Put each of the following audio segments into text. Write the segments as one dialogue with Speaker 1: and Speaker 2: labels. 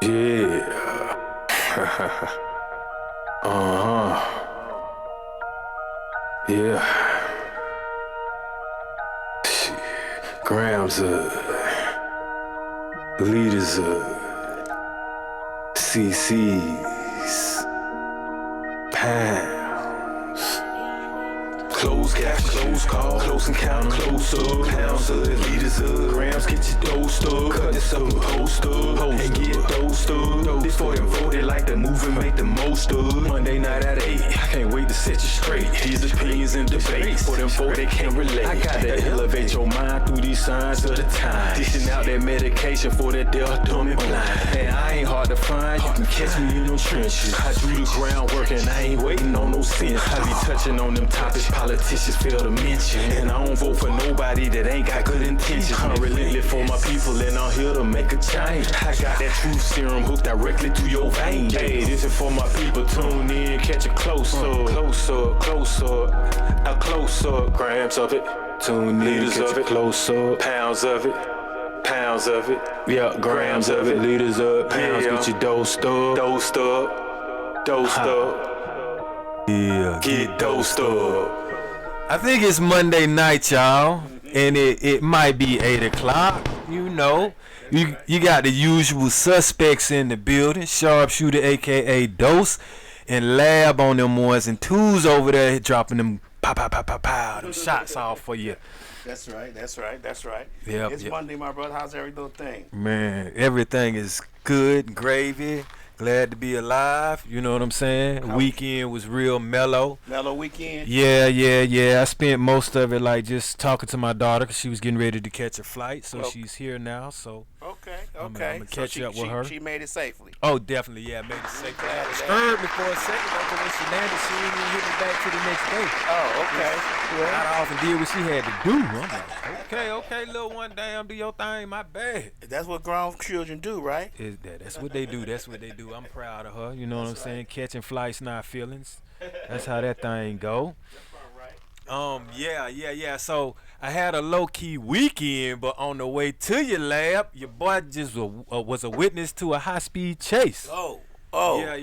Speaker 1: Yeah. Uh-huh. Yeah. Shit. Grams leaders CC's pounds. Close cash, close call, close encounter, close up, pounds of leaders of grams, get your dosed up, cut this up and post up, and get dosed up. This for them voted like the move and make the most of. Monday night at 8, I can't wait to set you straight. These opinions and debates, for them folk they can't relate. I got to elevate your mind through these signs of the time. Dishing out that medication for that deaf, dumb and blind. And I ain't hard to find, you can catch me in them trenches. I do the groundwork and I ain't waiting on no sense. I be touching on them topics politicians fail to mention. And I don't vote for nobody that ain't got good intentions. I'm relentless for my people and I'm here to make a change. I got that truth serum hooked directly to your vein. Hey, this is for my people, tune in, catch a close up, close up, close up, a close up, grams of it. Tune in, catch a close up, pounds of it. Pounds of it, yeah, grams of it, liters up, pounds, get you dosed up, dosed up, dosed up, yeah, get dosed up.
Speaker 2: I think it's Monday night, y'all, and it might be 8 o'clock. You know, you got the usual suspects in the building: Sharpshooter, aka Dose, and Lab on them ones and twos over there dropping them pow pow pow pow pow them shots off for you.
Speaker 3: That's right.
Speaker 2: Yep,
Speaker 3: It's
Speaker 2: yep.
Speaker 3: Monday, my brother. How's every little thing?
Speaker 2: Man, everything is good, gravy. Glad to be alive. You know what I'm saying? Weekend was real mellow.
Speaker 3: Mellow weekend?
Speaker 2: Yeah. I spent most of it like just talking to my daughter because she was getting ready to catch a flight. So
Speaker 3: Okay.
Speaker 2: she's here now. So
Speaker 3: Okay.
Speaker 2: I'ma
Speaker 3: So
Speaker 2: catch up with her.
Speaker 3: She made it safely.
Speaker 2: oh, definitely, yeah, I made it safe. I had to stirred me for a second though, 'cause when she landed, she didn't even hit me back to the next day.
Speaker 3: Oh, okay.
Speaker 2: Got off and did what she had to do. I'm like, okay, little one, damn, do your thing. My bad.
Speaker 3: That's what grown children do, right?
Speaker 2: That's what they do. That's what they do. I'm proud of her. You know what I'm saying? Catching flights, not feelings. That's how that thing go. Yeah. So I had a low key weekend, but on the way to your lab, your boy just was a witness to a high speed chase.
Speaker 3: Oh.
Speaker 2: Yeah.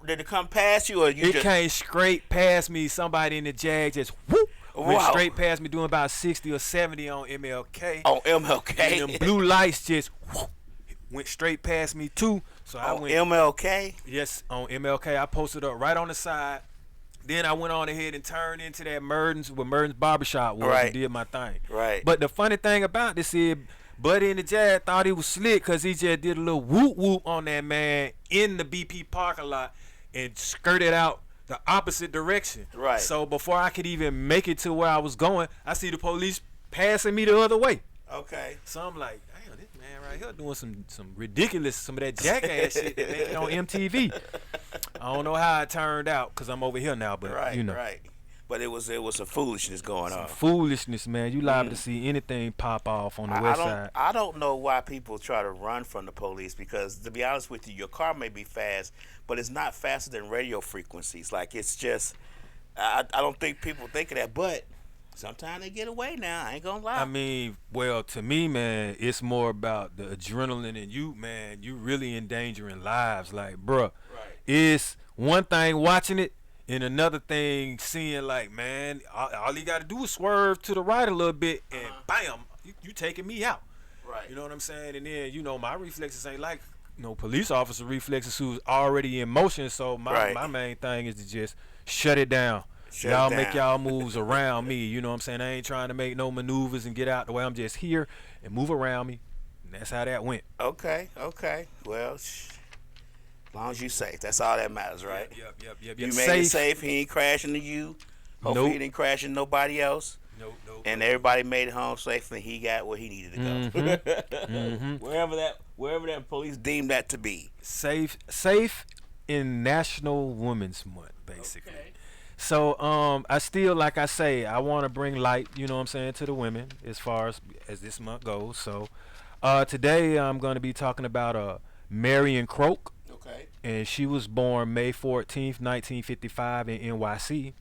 Speaker 3: Did it come past you, or you
Speaker 2: It
Speaker 3: just?
Speaker 2: came straight past me. Somebody in the Jag just whoop went
Speaker 3: Wow.
Speaker 2: straight past me, doing about 60 or 70 on MLK.
Speaker 3: On MLK.
Speaker 2: And them blue lights just whoop, went straight past me too. So I
Speaker 3: On
Speaker 2: went.
Speaker 3: MLK.
Speaker 2: Yes, on MLK. I posted up right on the side. Then I went on ahead and turned into that Merden's, where Merden's Barbershop was,
Speaker 3: Right.
Speaker 2: and did my thing.
Speaker 3: Right.
Speaker 2: But the funny thing about this is, Buddy in the Jag thought he was slick because he just did a little whoop whoop on that man in the BP parking lot and skirted out the opposite direction.
Speaker 3: Right.
Speaker 2: So before I could even make it to where I was going, I see the police passing me the other way.
Speaker 3: Okay.
Speaker 2: So I'm like, damn, this man right here doing some ridiculous, some of that jackass shit that they get on MTV. I don't know how it turned out because I'm over here now, but
Speaker 3: Right.
Speaker 2: you know,
Speaker 3: Right. But it was some foolishness going on.
Speaker 2: foolishness, man. You liable to see anything pop off on the west side.
Speaker 3: I don't know why people try to run from the police, because to be honest with you, your car may be fast, but it's not faster than radio frequencies. Like, it's just, I don't think people think of that, but sometimes they get away now. I ain't gonna lie.
Speaker 2: I mean, well, to me, man, it's more about the adrenaline and you, man. You really endangering lives. Like, bruh, it's one thing watching it and another thing seeing, like, man, all you got to do is swerve to the right a little bit and bam, you taking me out.
Speaker 3: Right.
Speaker 2: You know what I'm saying? And then, you know, my reflexes ain't like, you know, police officer reflexes who's already in motion. So my main thing is to just shut it down. Y'all make y'all moves around me. You know what I'm saying? I ain't trying to make no maneuvers and get out the way. I'm just here and move around me. And that's how that went.
Speaker 3: Okay. Well, as long as you safe, that's all that matters, right?
Speaker 2: Yep.
Speaker 3: You made it safe. He ain't crashing to you. Hopefully
Speaker 2: Nope.
Speaker 3: he didn't crash into nobody else.
Speaker 2: Nope.
Speaker 3: And everybody made it home safely. He got where he needed to go. Wherever that police deemed that to be.
Speaker 2: Safe in National Women's Month, basically.
Speaker 3: Okay.
Speaker 2: So I still, like I say, I want to bring light, you know what I'm saying, to the women as far as this month goes. So today I'm going to be talking about Marion Croak.
Speaker 3: Okay.
Speaker 2: And she was born May 14th, 1955 in NYC.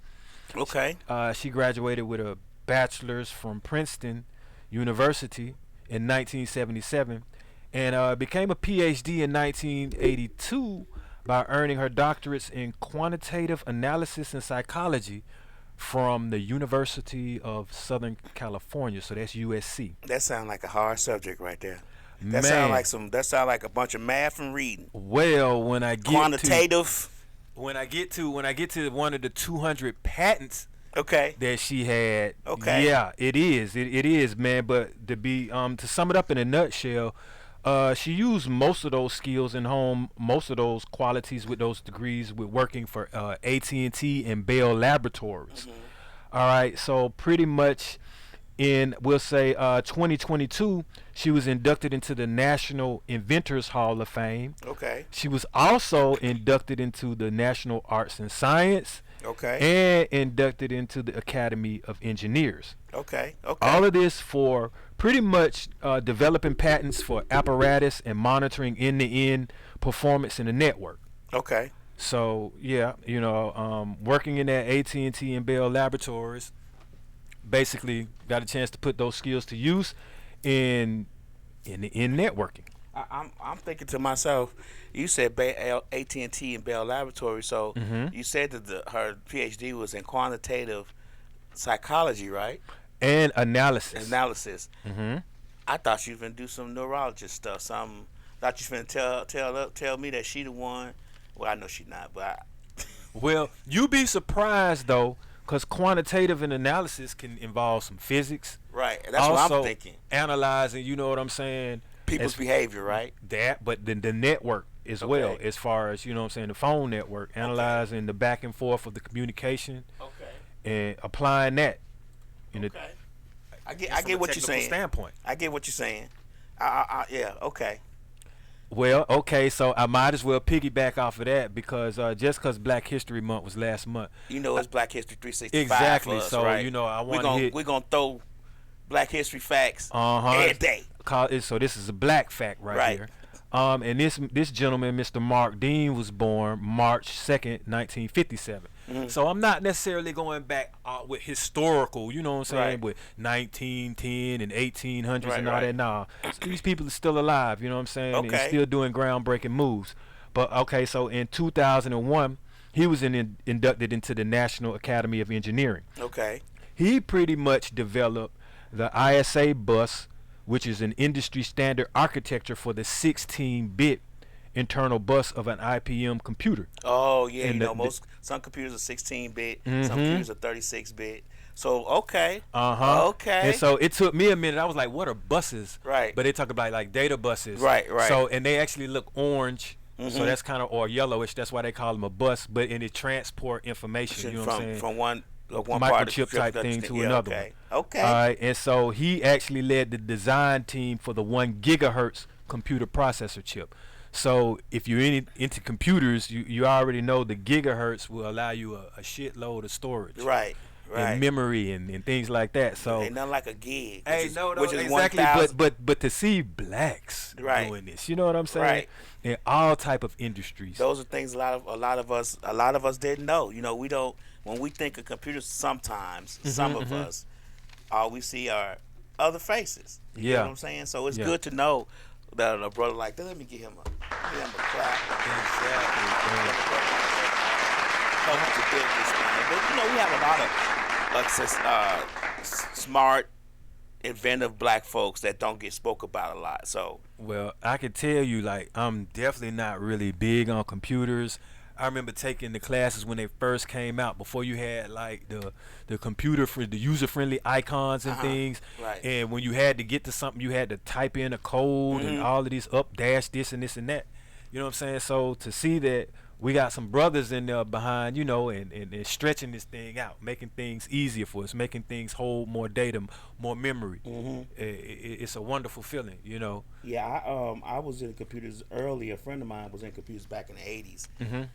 Speaker 3: Okay.
Speaker 2: She graduated with a bachelor's from Princeton University in 1977 and became a PhD in 1982 by earning her doctorates in quantitative analysis and psychology from the University of Southern California. So that's USC.
Speaker 3: That sounds like a hard subject right there.
Speaker 2: Man.
Speaker 3: That sounds like a bunch of math and reading.
Speaker 2: Well, when I get
Speaker 3: Quantitative.
Speaker 2: when I get to one of the 200 patents
Speaker 3: Okay.
Speaker 2: that she had,
Speaker 3: Okay.
Speaker 2: yeah, it is, man. But to sum it up in a nutshell, she used most of those skills in home, most of those qualities with those degrees with working for AT&T and Bell Laboratories. All right, so pretty much in, we'll say, 2022, she was inducted into the National Inventors Hall of Fame.
Speaker 3: Okay.
Speaker 2: She was also inducted into the National Arts and Science
Speaker 3: Okay.
Speaker 2: and inducted into the Academy of Engineers.
Speaker 3: Okay. Okay.
Speaker 2: All of this for pretty much developing patents for apparatus and monitoring end-to-end performance in the network.
Speaker 3: Okay.
Speaker 2: So yeah, working in that AT&T and Bell Laboratories, basically got a chance to put those skills to use in networking.
Speaker 3: I'm thinking to myself, you said AT&T and Bell Laboratories, so you said that her PhD was in quantitative psychology, right?
Speaker 2: And analysis.
Speaker 3: I thought you was gonna do some neurologist stuff. Thought you was gonna tell me that she the one. Well, I know she not, but
Speaker 2: Well, you be surprised though, because quantitative and analysis can involve some physics.
Speaker 3: right. That's
Speaker 2: also,
Speaker 3: what I'm thinking.
Speaker 2: Analyzing, you know what I'm saying?
Speaker 3: People's behavior, right?
Speaker 2: That, but then the network as well,
Speaker 3: Okay.
Speaker 2: as far as, you know what I'm saying, the phone network, analyzing the back and forth of the communication
Speaker 3: Okay.
Speaker 2: and applying that in
Speaker 3: Okay. I
Speaker 2: from
Speaker 3: get
Speaker 2: a
Speaker 3: what you're
Speaker 2: technical
Speaker 3: saying.
Speaker 2: standpoint.
Speaker 3: I get what you're saying. Yeah. Okay.
Speaker 2: Well, okay, so I might as well piggyback off of that because just because Black History Month was last month.
Speaker 3: You know, it's Black History 365
Speaker 2: Exactly.
Speaker 3: for us,
Speaker 2: So,
Speaker 3: right?
Speaker 2: I want to hit.
Speaker 3: We're gonna throw Black History facts
Speaker 2: Uh-huh.
Speaker 3: every day.
Speaker 2: So this is a black fact right here. And this gentleman, Mr. Mark Dean, was born March 2nd, 1957. So I'm not necessarily going back with historical, you know what I'm saying,
Speaker 3: Right.
Speaker 2: with 1910 and 1800s
Speaker 3: Right,
Speaker 2: and all
Speaker 3: right.
Speaker 2: that. Nah, these people are still alive, you know what I'm saying, and
Speaker 3: Okay.
Speaker 2: still doing groundbreaking moves. But okay, so in 2001, he was inducted into the National Academy of Engineering.
Speaker 3: Okay.
Speaker 2: He pretty much developed the ISA bus, which is an industry standard architecture for the 16-bit internal bus of an IBM computer.
Speaker 3: Oh yeah,
Speaker 2: And
Speaker 3: some computers are 16-bit,
Speaker 2: Mhm.
Speaker 3: some computers are 36-bit. So okay.
Speaker 2: Uh-huh.
Speaker 3: Okay.
Speaker 2: And so it took me a minute. I was like, what are buses?
Speaker 3: Right.
Speaker 2: But they talk about like data buses.
Speaker 3: Right, right.
Speaker 2: So, and they actually look orange. So that's kind of, or yellowish. That's why they call them a bus. But and it transport information. You know what I'm saying?
Speaker 3: from one part of the
Speaker 2: Microchip type thing to another
Speaker 3: okay.
Speaker 2: one.
Speaker 3: Okay.
Speaker 2: All right, and so he actually led the design team for the 1 gigahertz computer processor chip. So if you're into computers, you already know the gigahertz will allow you a shitload of storage,
Speaker 3: Right. Right.
Speaker 2: and memory and things like that. So
Speaker 3: Ain't nothing like a gig.
Speaker 2: hey,
Speaker 3: which is
Speaker 2: exactly.
Speaker 3: 1,000.
Speaker 2: But to see blacks
Speaker 3: Right.
Speaker 2: doing this, you know what I'm saying?
Speaker 3: Right.
Speaker 2: In all type of industries.
Speaker 3: Those are things a lot of us didn't know. You know, we don't, when we think of computers, sometimes some of us, all we see are other faces. You know what I'm saying? So it's good to know that a brother like that. Let me give him a clap. Help to build this thing. But you know, we have a lot of smart, inventive black folks that don't get spoke about a lot. So
Speaker 2: Well, I can tell you, like, I'm definitely not really big on computers. I remember taking the classes when they first came out, before you had like the computer for the user friendly icons and things.
Speaker 3: Right.
Speaker 2: And when you had to get to something, you had to type in a code and all of these up dash this and this and that. You know what I'm saying? So to see that we got some brothers in there behind, you know, and stretching this thing out, making things easier for us, making things hold more data, more memory. It's a wonderful feeling, you know.
Speaker 3: yeah, I was in computers early. A friend of mine was in computers back in the 80s.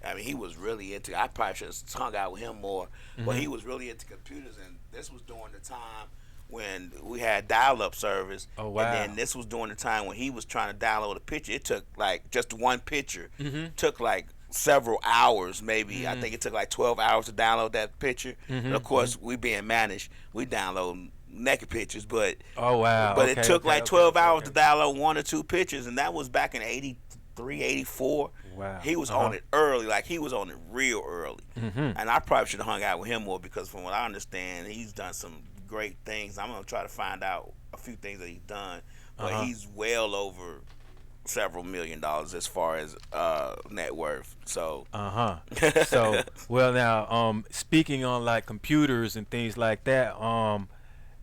Speaker 3: I mean, he was really into. I probably should have hung out with him more, but he was really into computers, and this was during the time when we had dial-up service.
Speaker 2: Oh, wow.
Speaker 3: And then this was during the time when he was trying to download a picture. It took like just one picture. Took like several hours, maybe. I think it took like 12 hours to download that picture. And of course, we being managed, we download naked pictures, but
Speaker 2: Oh wow.
Speaker 3: but
Speaker 2: Okay,
Speaker 3: it took
Speaker 2: okay,
Speaker 3: like
Speaker 2: okay,
Speaker 3: 12
Speaker 2: okay,
Speaker 3: hours
Speaker 2: okay.
Speaker 3: to download 1 or 2 pictures, and that was back in 83, 84.
Speaker 2: Wow.
Speaker 3: He was
Speaker 2: Uh-huh.
Speaker 3: on it early, like he was on it real early.
Speaker 2: Mhm.
Speaker 3: And I probably should have hung out with him more because, from what I understand, he's done some great things. I'm gonna try to find out a few things that he's done, but
Speaker 2: Uh-huh.
Speaker 3: he's well over several $1 million as far as net worth. So
Speaker 2: So, well now, speaking on like computers and things like that,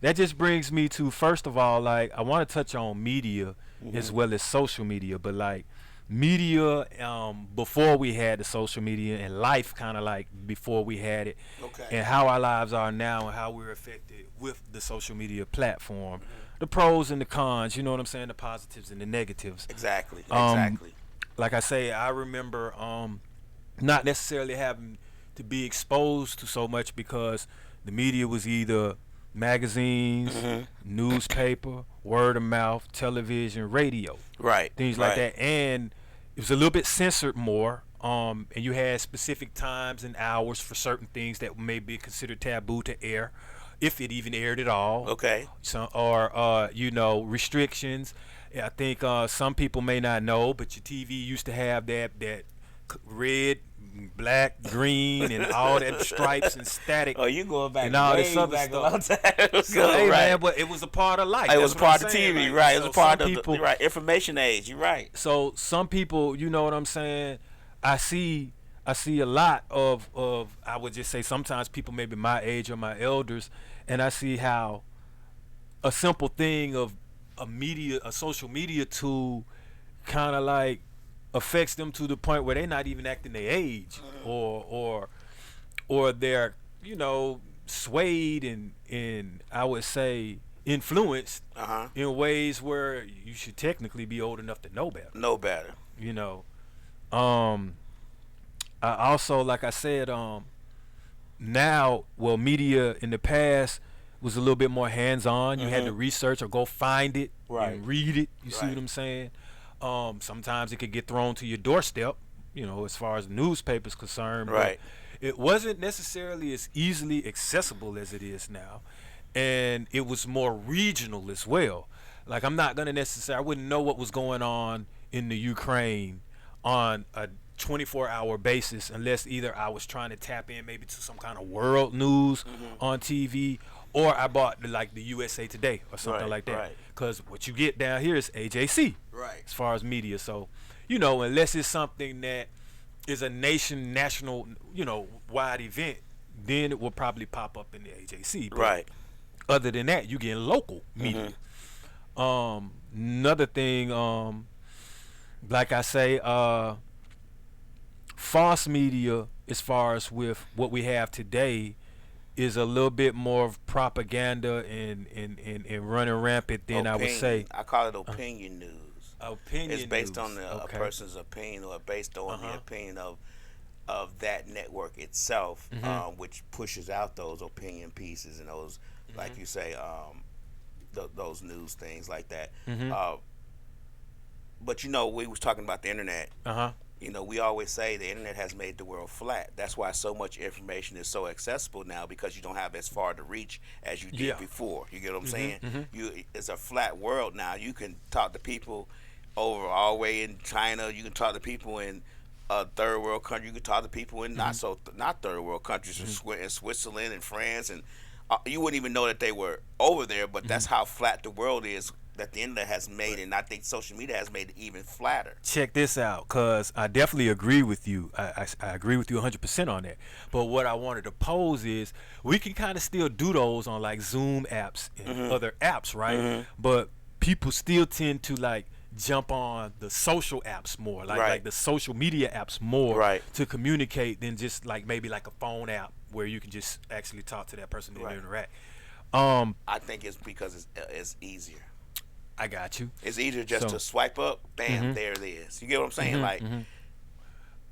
Speaker 2: that just brings me to, first of all, like I want to touch on media as well as social media, but like media before we had the social media, and life kind of like before we had it,
Speaker 3: Okay.
Speaker 2: and how our lives are now and how we're affected with the social media platform, the pros and the cons, you know what I'm saying, the positives and the negatives.
Speaker 3: exactly,
Speaker 2: Um,
Speaker 3: exactly.
Speaker 2: Like I say, I remember not necessarily having to be exposed to so much because the media was either magazines, newspaper, word of mouth, television, radio,
Speaker 3: Right.
Speaker 2: things
Speaker 3: right.
Speaker 2: like that, and it was a little bit censored more. And you had specific times and hours for certain things that may be considered taboo to air, if it even aired at all.
Speaker 3: Okay.
Speaker 2: So, or restrictions. I think some people may not know, but your TV used to have that red, black, green, and all that stripes and static.
Speaker 3: Oh, you going back
Speaker 2: And all
Speaker 3: way
Speaker 2: this other
Speaker 3: back
Speaker 2: stuff.
Speaker 3: a long time.
Speaker 2: So, hey,
Speaker 3: right.
Speaker 2: man, but it was a part of life.
Speaker 3: It
Speaker 2: That's
Speaker 3: was
Speaker 2: what
Speaker 3: part
Speaker 2: I'm
Speaker 3: of
Speaker 2: saying.
Speaker 3: TV,
Speaker 2: Like,
Speaker 3: right? It
Speaker 2: so
Speaker 3: was part
Speaker 2: some
Speaker 3: of
Speaker 2: people,
Speaker 3: the right information age. You're right.
Speaker 2: So some people, you know what I'm saying, I see a lot of I would just say sometimes people maybe my age or my elders, and I see how a simple thing of a social media tool kind of like affects them to the point where they're not even acting their age, or they're, you know, swayed and I would say influenced in ways where you should technically be old enough to know better,
Speaker 3: No better.
Speaker 2: you know. I also, like I said, now, well, media in the past was a little bit more hands-on. You had to research or go find it
Speaker 3: Right.
Speaker 2: and read it. You see
Speaker 3: Right.
Speaker 2: what I'm saying? Sometimes it could get thrown to your doorstep, you know, as far as the newspaper's concerned. but
Speaker 3: Right.
Speaker 2: It wasn't necessarily as easily accessible as it is now. And it was more regional as well. Like, I'm not going to necessarily, I wouldn't know what was going on in the Ukraine on a 24-hour basis unless either I was trying to tap in maybe to some kind of world news on TV, or I bought the USA Today or something
Speaker 3: Right,
Speaker 2: like that.
Speaker 3: right.
Speaker 2: Because what you get down here is AJC
Speaker 3: Right.
Speaker 2: as far as media. So, you know, unless it's something that is a national, you know, wide event, then it will probably pop up in the AJC. But
Speaker 3: Right.
Speaker 2: other than that, you get local media. Another thing, like I say, false media, as far as with what we have today, is a little bit more of propaganda and running rampant than I would say
Speaker 3: I call it opinion news.
Speaker 2: opinion.
Speaker 3: It's based
Speaker 2: news.
Speaker 3: on a
Speaker 2: Okay.
Speaker 3: person's opinion, or based on the opinion of that network itself, which pushes out those opinion pieces and those, like you say, those news things like that. But you know, we was talking about the internet. You know, we always say the internet has made the world flat. That's why so much information is so accessible now, because you don't have as far to reach as you did
Speaker 2: Yeah.
Speaker 3: before. You get what I'm saying? It's a flat world now. You can talk to people over all the way in China. You can talk to people in a third world country. You can talk to people in not third world countries, in Switzerland and France, and you wouldn't even know that they were over there. But that's how flat the world is, that the internet has made, and I think social media has made it even flatter.
Speaker 2: Check this out, because I definitely agree with you. I agree with you 100% on that. But what I wanted to pose is, we can kind of still do those on like Zoom apps and other apps, right? But people still tend to like jump on the social apps more, like
Speaker 3: Right.
Speaker 2: like the social media apps more,
Speaker 3: Right.
Speaker 2: to communicate than just like maybe like a phone app where you can just actually talk to that person and
Speaker 3: Right.
Speaker 2: interact.
Speaker 3: I think it's because it's easier.
Speaker 2: I got you.
Speaker 3: It's easier just
Speaker 2: So-
Speaker 3: to swipe up, bam, there it is. You get what I'm saying? Like,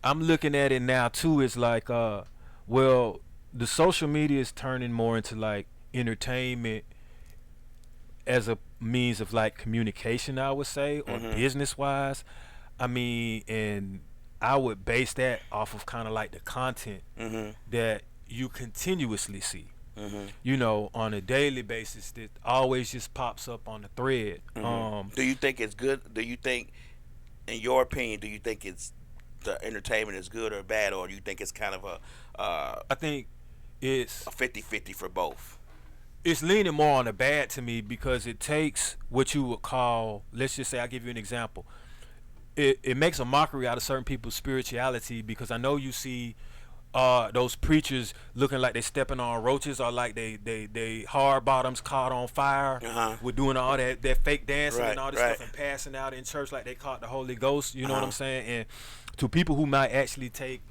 Speaker 2: I'm looking at it now too. It's like, well, the social media is turning more into like entertainment as a means of like communication, I would say, or business wise. I mean, and I would base that off of kind of like the content that you continuously see. you know, on a daily basis that always just pops up on the thread.
Speaker 3: Do you think it's good? Do you think, in your opinion, do you think it's the entertainment is good or bad, or do you think it's kind of
Speaker 2: I think it's
Speaker 3: a 50-50 for both?
Speaker 2: it's leaning more on the bad to me because it takes what you would call, let's just say, I'll give you an example. It makes a mockery out of certain people's spirituality, because I know you see those preachers looking like they stepping on roaches, or like they hard bottoms caught on fire with doing all that fake dancing and all this stuff, and passing out in church like they caught the Holy Ghost. You know what I'm saying? And to people who might actually take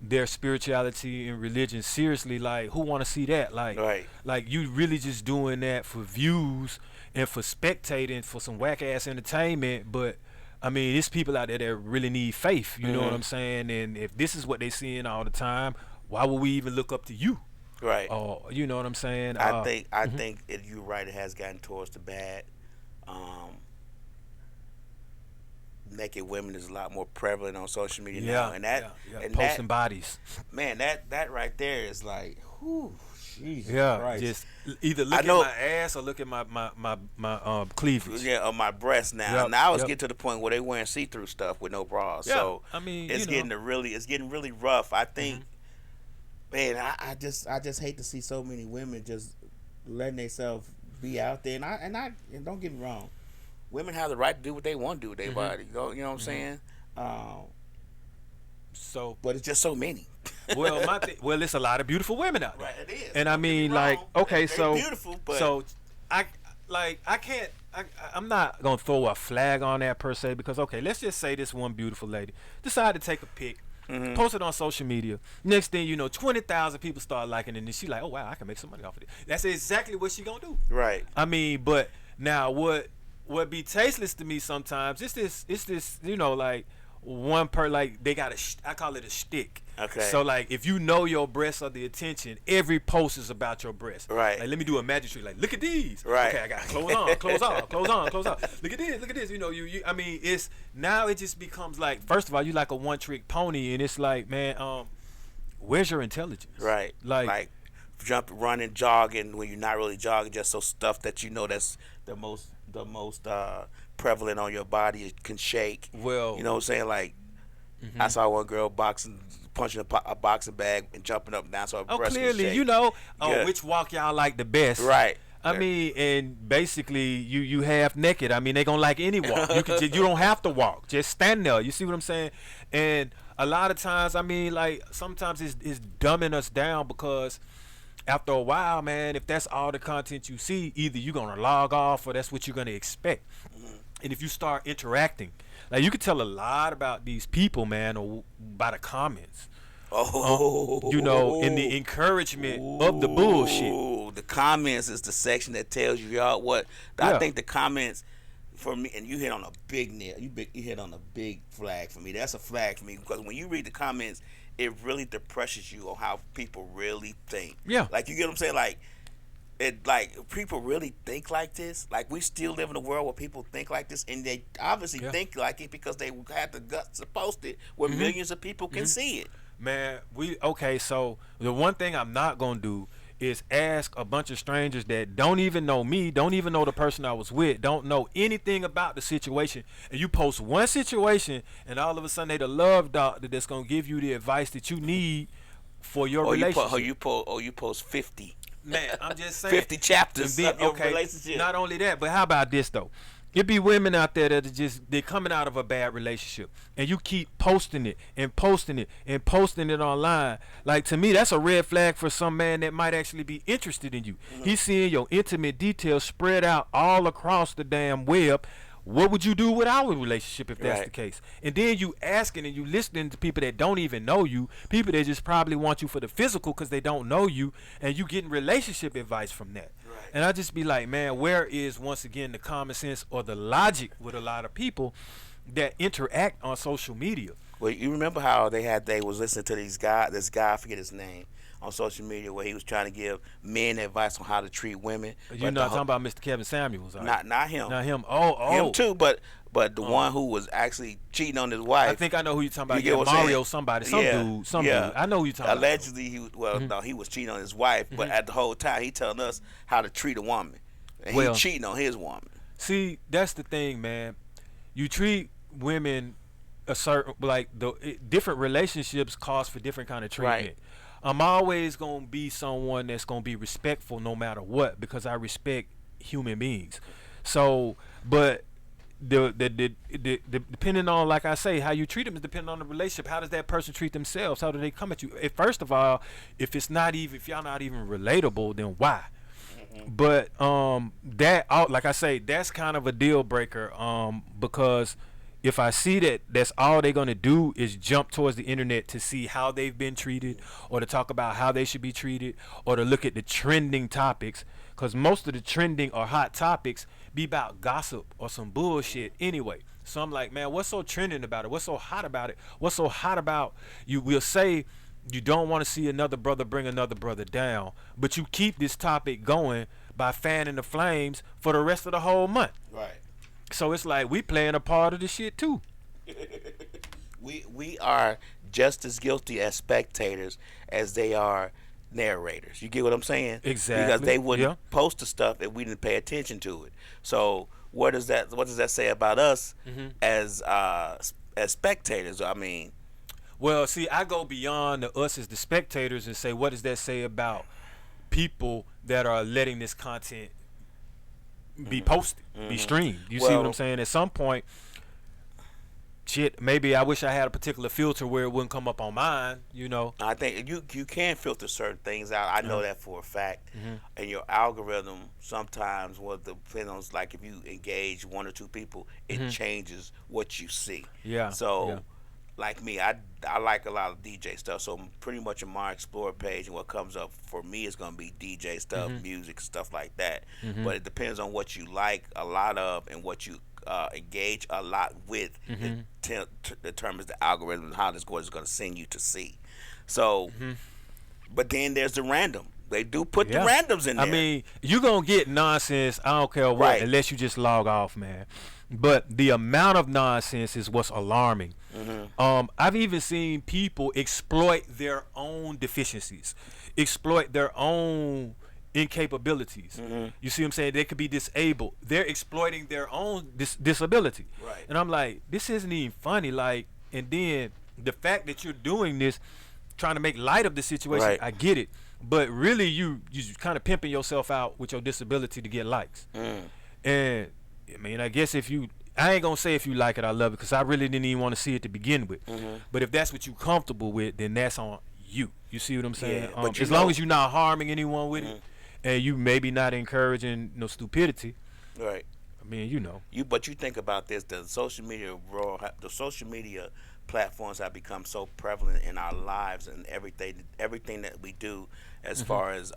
Speaker 2: their spirituality and religion seriously, like, who want to see that? Like you really just doing that for views and for spectating, for some whack ass entertainment. But I mean, it's people out there that really need faith. You know what I'm saying? And if this is what they seeing all the time, why would we even look up to you?
Speaker 3: Right.
Speaker 2: You know what I'm saying?
Speaker 3: I think you're right. It has gotten towards the bad. Naked women is a lot more prevalent on social media now, and and
Speaker 2: posting
Speaker 3: that,
Speaker 2: bodies.
Speaker 3: Man, that right there is like, whew, Jesus Christ.
Speaker 2: Just either look at my ass or look at my cleavage.
Speaker 3: Yeah, on my breast now. Now it's getting to the point where they wearing see-through stuff with no bras. Yeah. So
Speaker 2: I mean,
Speaker 3: it's getting really rough. I think, man, I just hate to see so many women just letting themselves be out there. And don't get me wrong, women have the right to do what they want to do with their body. You know what I'm saying? But it's just so many.
Speaker 2: Well, it's a lot of beautiful women out there.
Speaker 3: Right, it is.
Speaker 2: And I mean, like, okay,
Speaker 3: they're beautiful, but
Speaker 2: so I'm not gonna throw a flag on that per se, because okay, let's just say this one beautiful lady decided to take a pic, post it on social media. Next thing you know, 20,000 people start liking it, and she's like, oh wow, I can make some money off of it. That's exactly what she gonna do.
Speaker 3: Right.
Speaker 2: I mean, but now what be tasteless to me sometimes, it's this, you know, like like they got I call it a shtick.
Speaker 3: Okay.
Speaker 2: So like, if you know your breasts are the attention, every post is about your breasts.
Speaker 3: Right.
Speaker 2: Like, let me do a magic trick. Like, look at these.
Speaker 3: Right.
Speaker 2: Okay, I got clothes on, clothes off, clothes on, clothes off. Look at this. You know, you. I mean, it's now it just becomes like, first of all, you like a one trick pony, and it's like, man, where's your intelligence?
Speaker 3: Right. Like running, jogging when you're not really jogging, just so stuff that you know that's the most prevalent on your body, it can shake.
Speaker 2: Well,
Speaker 3: you know what I'm saying? Like, I saw one girl punching a boxing bag and jumping up and down, so her breast can
Speaker 2: clearly,
Speaker 3: shake.
Speaker 2: you know, which walk y'all like the best?
Speaker 3: Right.
Speaker 2: I mean, and basically, you half naked. I mean, they gonna like any walk. You don't have to walk. Just stand there. You see what I'm saying? And a lot of times, I mean, like, sometimes it's dumbing us down, because after a while, man, if that's all the content you see, either you're gonna log off or that's what you're gonna expect. And if you start interacting, like, you can tell a lot about these people, man, or by the comments. You know, in the encouragement of the bullshit.
Speaker 3: The comments is the section that tells you what. I think the comments, for me, and you hit on a big nail. You hit on a big flag for me. That's a flag for me, because when you read the comments, it really depresses you on how people really think.
Speaker 2: Yeah.
Speaker 3: Like, you get what I'm saying? Like, people really think like this. Like, we still live in a world where people think like this, and they obviously think like it because they had the guts to post it where millions of people can see it.
Speaker 2: Man, so the one thing I'm not gonna do is ask a bunch of strangers that don't even know me, don't even know the person I was with, don't know anything about the situation, and you post one situation, and all of a sudden they the love doctor that's gonna give you the advice that you need for your relationship.
Speaker 3: You post 50.
Speaker 2: Man, I'm just saying
Speaker 3: 50 chapters of your relationship.
Speaker 2: Not only that, but how about this though? It be women out there that they're coming out of a bad relationship, and you keep posting it and posting it and posting it online. Like, to me, that's a red flag for some man that might actually be interested in you. He's seeing your intimate details spread out all across the damn web. What would you do with our relationship if that's the case? And then you asking and you listening to people that don't even know you, people that just probably want you for the physical because they don't know you, and you getting relationship advice from that. Right. And I just be like, man, where is, once again, the common sense or the logic with a lot of people that interact on social media?
Speaker 3: Well, you remember how they was listening to this guy, I forget his name, on social media where he was trying to give men advice on how to treat women.
Speaker 2: You're not talking about Mr. Kevin Samuels, are you?
Speaker 3: Not him.
Speaker 2: Not him. Oh.
Speaker 3: Him too, but the one who was actually cheating on his wife.
Speaker 2: I think I know who you're talking about.
Speaker 3: You get what I'm
Speaker 2: Mario,
Speaker 3: saying?
Speaker 2: some
Speaker 3: Yeah,
Speaker 2: dude. I know who you're talking about.
Speaker 3: Allegedly, he was cheating on his wife, but at the whole time he telling us how to treat a woman, and he cheating on his woman.
Speaker 2: See, that's the thing, man. You treat women a certain different relationships cause for different kind of treatment.
Speaker 3: Right.
Speaker 2: I'm always gonna be someone that's gonna be respectful no matter what because I respect human beings. So, but the depending on, like I say, how you treat them is depending on the relationship. How does that person treat themselves? How do they come at you? First of all, if y'all not even relatable, then why? But like I say, that's kind of a deal breaker. Because if I see that that's all they're gonna do is jump towards the internet to see how they've been treated, or to talk about how they should be treated, or to look at the trending topics, because most of the trending or hot topics be about gossip or some bullshit anyway. So I'm like, man, what's so trending about it? What's so hot about it? What's so hot about you? Will say you don't want to see another brother bring another brother down, but you keep this topic going by fanning the flames for the rest of the whole month.
Speaker 3: Right.
Speaker 2: So it's like we playing a part of the shit too.
Speaker 3: We are just as guilty as spectators as they are narrators. You get what I'm saying?
Speaker 2: Exactly.
Speaker 3: Because they wouldn't post the stuff if we didn't pay attention to it. So what does that say about us as spectators? I mean,
Speaker 2: well, see, I go beyond us as the spectators and say, what does that say about people that are letting this content be posted, be streamed? You see what I'm saying? At some point, shit, maybe I wish I had a particular filter where it wouldn't come up on mine, you know.
Speaker 3: I think you can filter certain things out. I know that for a fact. And your algorithm sometimes will depend on, like, if you engage one or two people, it changes what you see.
Speaker 2: Yeah.
Speaker 3: So, like me, I like a lot of DJ stuff. So pretty much in my Explore page, and what comes up for me is going to be DJ stuff, music, stuff like that. But it depends on what you like a lot of and what you engage a lot with. It determines the algorithm and how this is going to send you to see. So, but then there's the random. They do put the randoms in there.
Speaker 2: I mean, you're going to get nonsense, I don't care what, unless you just log off, man. But the amount of nonsense is what's alarming. I've even seen people exploit their own deficiencies, exploit their own incapabilities. You see what I'm saying? They could be disabled. They're exploiting their own disability.
Speaker 3: Right.
Speaker 2: And I'm like, this isn't even funny. Like, and then the fact that you're doing this, trying to make light of the situation, I get it. But really, you kind of pimping yourself out with your disability to get likes. And I mean, I guess I ain't gonna say if you like it, I love it, because I really didn't even want to see it to begin with. But if that's what you're comfortable with, then that's on you. You see what I'm saying?
Speaker 3: But
Speaker 2: as long as you're not harming anyone with it, and you maybe not encouraging no stupidity.
Speaker 3: Right.
Speaker 2: I mean, you know.
Speaker 3: But you think about this: the social media platforms have become so prevalent in our lives and everything that we do as far as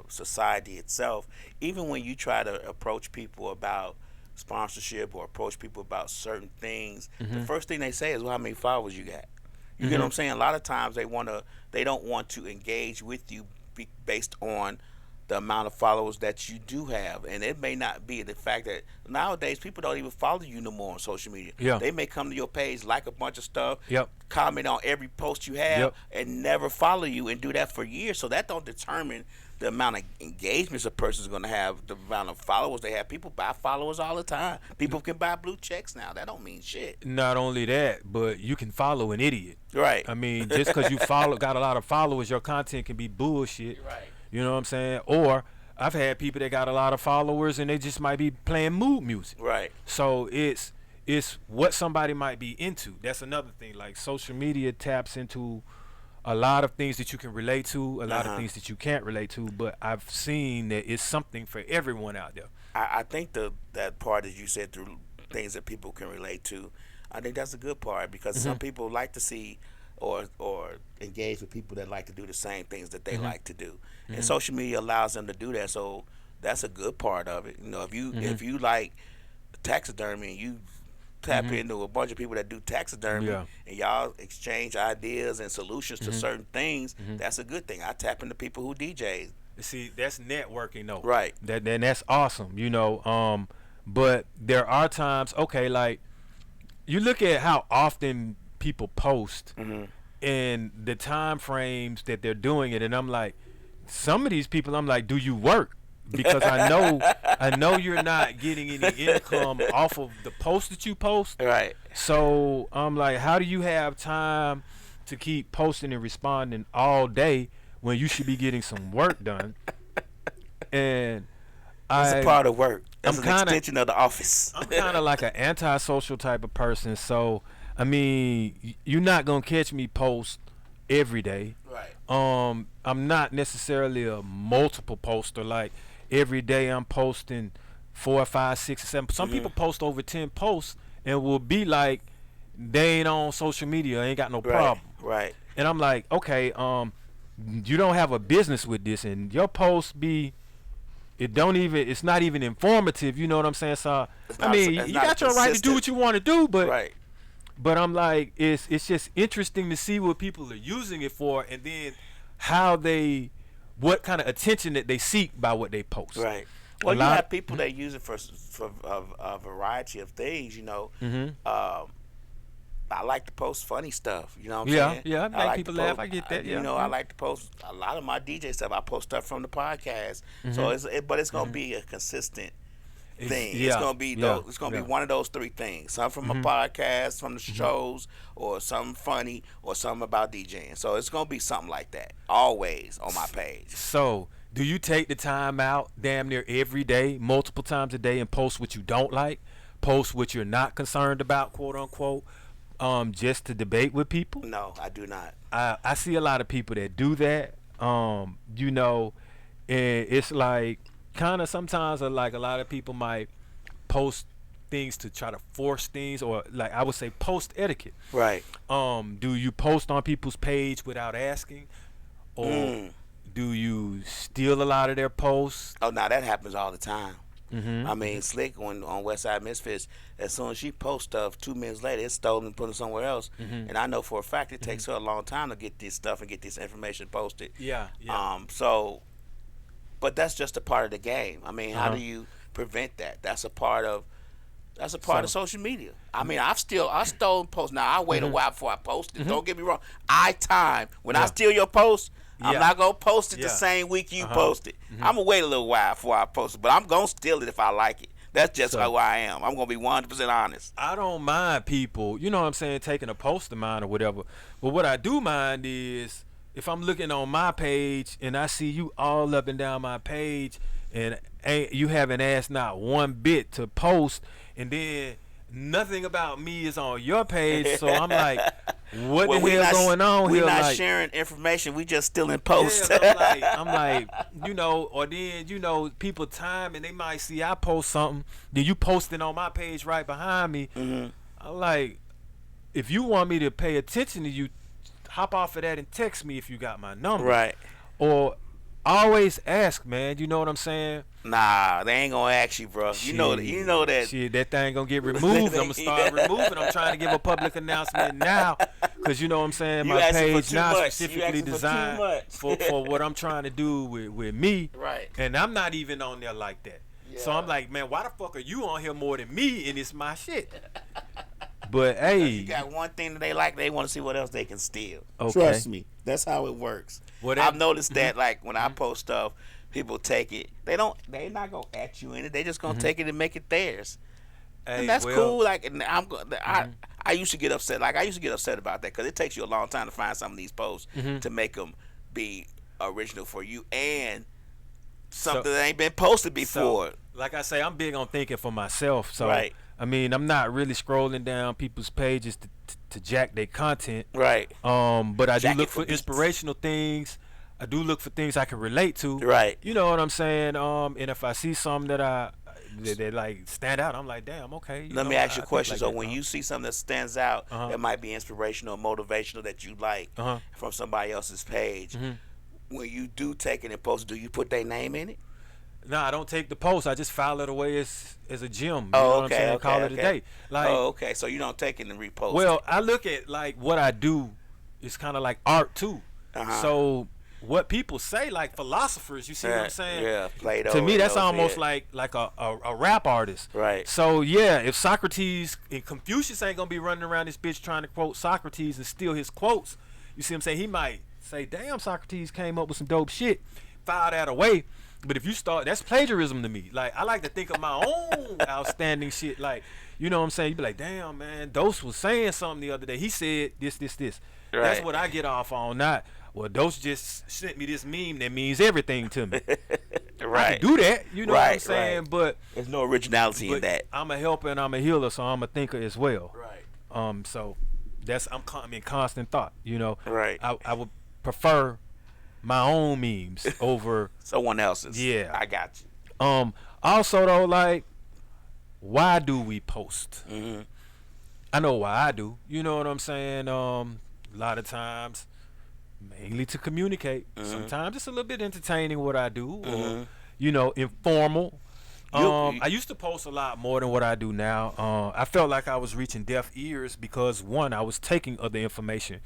Speaker 3: society itself. Even when you try to approach people about sponsorship or approach people about certain things, the first thing they say is, well, how many followers you got? You get what I'm saying? A lot of times they don't want to engage with you based on the amount of followers that you do have. And it may not be the fact that nowadays people don't even follow you no more on social media. They may come to your page, like a bunch of stuff, comment on every post you have, and never follow you, and do that for years. So that don't determine the amount of engagements a person's going to have, the amount of followers they have. People buy followers all the time. People can buy blue checks now. That don't mean shit.
Speaker 2: Not only that, but you can follow an idiot.
Speaker 3: Right.
Speaker 2: I mean, just because you got a lot of followers, your content can be bullshit.
Speaker 3: Right.
Speaker 2: You know what I'm saying? Or I've had people that got a lot of followers and they just might be playing mood music.
Speaker 3: Right.
Speaker 2: So it's what somebody might be into. That's another thing. Like, social media taps into a lot of things that you can relate to, a lot of things that you can't relate to, but I've seen that it's something for everyone out there.
Speaker 3: I think that part that you said, through things that people can relate to, I think that's a good part, because some people like to see or engage with people that like to do the same things that they like to do. And social media allows them to do that, so that's a good part of it. You know, if you like taxidermy and you tap into a bunch of people that do taxidermy,
Speaker 2: Yeah.
Speaker 3: and y'all exchange ideas and solutions to certain things. That's a good thing. I tap into people who DJs.
Speaker 2: See, that's networking though.
Speaker 3: Right.
Speaker 2: That's awesome, you know. But there are times, okay, like you look at how often people post and the time frames that they're doing it, and I'm like, some of these people, I'm like, do you work? Because I know you're not getting any income off of the post that you post.
Speaker 3: Right.
Speaker 2: So I'm like, how do you have time to keep posting and responding all day when you should be getting some work done? And
Speaker 3: It's a part of work. That's
Speaker 2: I'm
Speaker 3: an extension of the office.
Speaker 2: I'm kind of like an antisocial type of person. So, I mean, you're not going to catch me post every day.
Speaker 3: Right.
Speaker 2: I'm not necessarily a multiple poster. Like, every day I'm posting 4, 5, 6, 7. Some people post over 10 posts and will be like, they ain't on social media, ain't got no problem.
Speaker 3: Right.
Speaker 2: And I'm like, okay, you don't have a business with this, and your posts be, it's not even informative, you know what I'm saying? So I mean, you got your right to do what you want to do, but
Speaker 3: right.
Speaker 2: But I'm like, it's just interesting to see what people are using it for, and then what kind of attention that they seek by what they post.
Speaker 3: Right. Well, you have people that use it for a variety of things, you know. I like to post funny stuff, you know what I'm saying?
Speaker 2: Yeah, I make people laugh. I get that.
Speaker 3: You know, I like to post a lot of my DJ stuff. I post stuff from the podcast, so it's gonna be a consistent thing. It's gonna be it's gonna be one of those three things: something from a podcast, from the shows, or something funny, or something about DJing. So it's gonna be something like that always on my page.
Speaker 2: So, do you take the time out damn near every day, multiple times a day, and post what you don't like, post what you're not concerned about, quote unquote? Just to debate with people?
Speaker 3: No, I do not.
Speaker 2: I see a lot of people that do that. You know, and it's like kind of sometimes like a lot of people might post things to try to force things, or like I would say post etiquette.
Speaker 3: Right.
Speaker 2: Do you post on people's page without asking, or do you steal a lot of their posts?
Speaker 3: Oh, no, that happens all the time. I mean, Slick on Westside Misfits, as soon as she posts stuff, 2 minutes later, it's stolen and put it somewhere else. And I know for a fact it takes her a long time to get this stuff and get this information posted.
Speaker 2: Yeah.
Speaker 3: So, but that's just a part of the game. I mean, how do you prevent that? That's a part of of social media. I mean, I stole posts. Now I wait a while before I post it. Don't get me wrong. When I steal your post, I'm not gonna post it the same week you post it. I'm gonna wait a little while before I post it, but I'm gonna steal it if I like it. That's just how I am. I'm gonna be 100% honest.
Speaker 2: I don't mind people, you know what I'm saying, taking a post of mine or whatever. But what I do mind is if I'm looking on my page and I see you all up and down my page and you haven't asked not one bit to post, and then nothing about me is on your page, so I'm like, what the hell going on here?
Speaker 3: We're not sharing information. We just still in post.
Speaker 2: Yeah, I'm like, you know, or then, you know, people time and they might see I post something, then you post it on my page right behind me. I'm like, if you want me to pay attention to you, hop off of that and text me if you got my number.
Speaker 3: Right.
Speaker 2: Or always ask, man. You know what I'm saying?
Speaker 3: Nah, they ain't gonna ask you, bro. You know that.
Speaker 2: Shit, that thing gonna get removed. I'm gonna start removing. I'm trying to give a public announcement now, cause you know what I'm saying. My page now specifically designed for what I'm trying to do with me.
Speaker 3: Right.
Speaker 2: And I'm not even on there like that. Yeah. So I'm like, man, why the fuck are you on here more than me? And it's my shit. But hey,
Speaker 3: you got one thing that they like. They want to see what else they can steal.
Speaker 2: Okay.
Speaker 3: Trust me, that's how it works. I've noticed that, like when I post stuff, people take it. They're not gonna at you in it. They just gonna take it and make it theirs. Hey, and that's cool. Like, and I used to get upset. Like I used to get upset about that because it takes you a long time to find some of these posts to make them be original for you and something that ain't been posted before.
Speaker 2: So, like I say, I'm big on thinking for myself. So.
Speaker 3: Right.
Speaker 2: I mean, I'm not really scrolling down people's pages to jack their content.
Speaker 3: Right.
Speaker 2: But I do look for inspirational things. I do look for things I can relate to.
Speaker 3: Right.
Speaker 2: You know what I'm saying? And if I see something that like stand out, I'm like, damn, okay.
Speaker 3: Let me ask you a question. Like so when you see something that stands out, that might be inspirational, motivational, that you like from somebody else's page, when you do take it and post it, do you put their name in it?
Speaker 2: Nah, I don't take the post. I just file it away as a gem. You know
Speaker 3: Oh,
Speaker 2: what I'm
Speaker 3: okay,
Speaker 2: saying?
Speaker 3: okay,
Speaker 2: Call it a
Speaker 3: okay.
Speaker 2: day. Like,
Speaker 3: Oh, okay. So you don't take it and repost.
Speaker 2: well, I look at like what I do is kind of like art too.
Speaker 3: Uh-huh.
Speaker 2: So what people say, like philosophers, you see what I'm saying?
Speaker 3: Yeah, Plato.
Speaker 2: To me,
Speaker 3: and
Speaker 2: that's
Speaker 3: those,
Speaker 2: almost
Speaker 3: yeah.
Speaker 2: like a rap artist.
Speaker 3: Right.
Speaker 2: So yeah, if Socrates and Confucius ain't gonna be running around this bitch trying to quote Socrates and steal his quotes, you see what I'm saying? He might say, "Damn, Socrates came up with some dope shit." File that away. But if you start, that's plagiarism to me. Like, I like to think of my own outstanding shit. Like, you know what I'm saying? You be like, damn, man, Dose was saying something the other day. He said this. That's
Speaker 3: Right.
Speaker 2: what I get off on. Not, well, Dose just sent me this meme that means everything to me. I
Speaker 3: Right.
Speaker 2: can do that. You know what I'm
Speaker 3: Right,
Speaker 2: saying?
Speaker 3: right.
Speaker 2: But
Speaker 3: There's no originality in that.
Speaker 2: I'm a helper and I'm a healer, so I'm a thinker as well.
Speaker 3: Right.
Speaker 2: So I'm in constant thought. You know.
Speaker 3: Right.
Speaker 2: I would prefer my own memes over.
Speaker 3: Someone else's.
Speaker 2: Yeah.
Speaker 3: I got you.
Speaker 2: Also though, like, why do we post?
Speaker 3: Mm-hmm.
Speaker 2: I know why I do. You know what I'm saying? A lot of times, mainly to communicate.
Speaker 3: Mm-hmm.
Speaker 2: Sometimes it's a little bit entertaining what I do, or you know, informal. I used to post a lot more than what I do now. I felt like I was reaching deaf ears because one, I was taking other information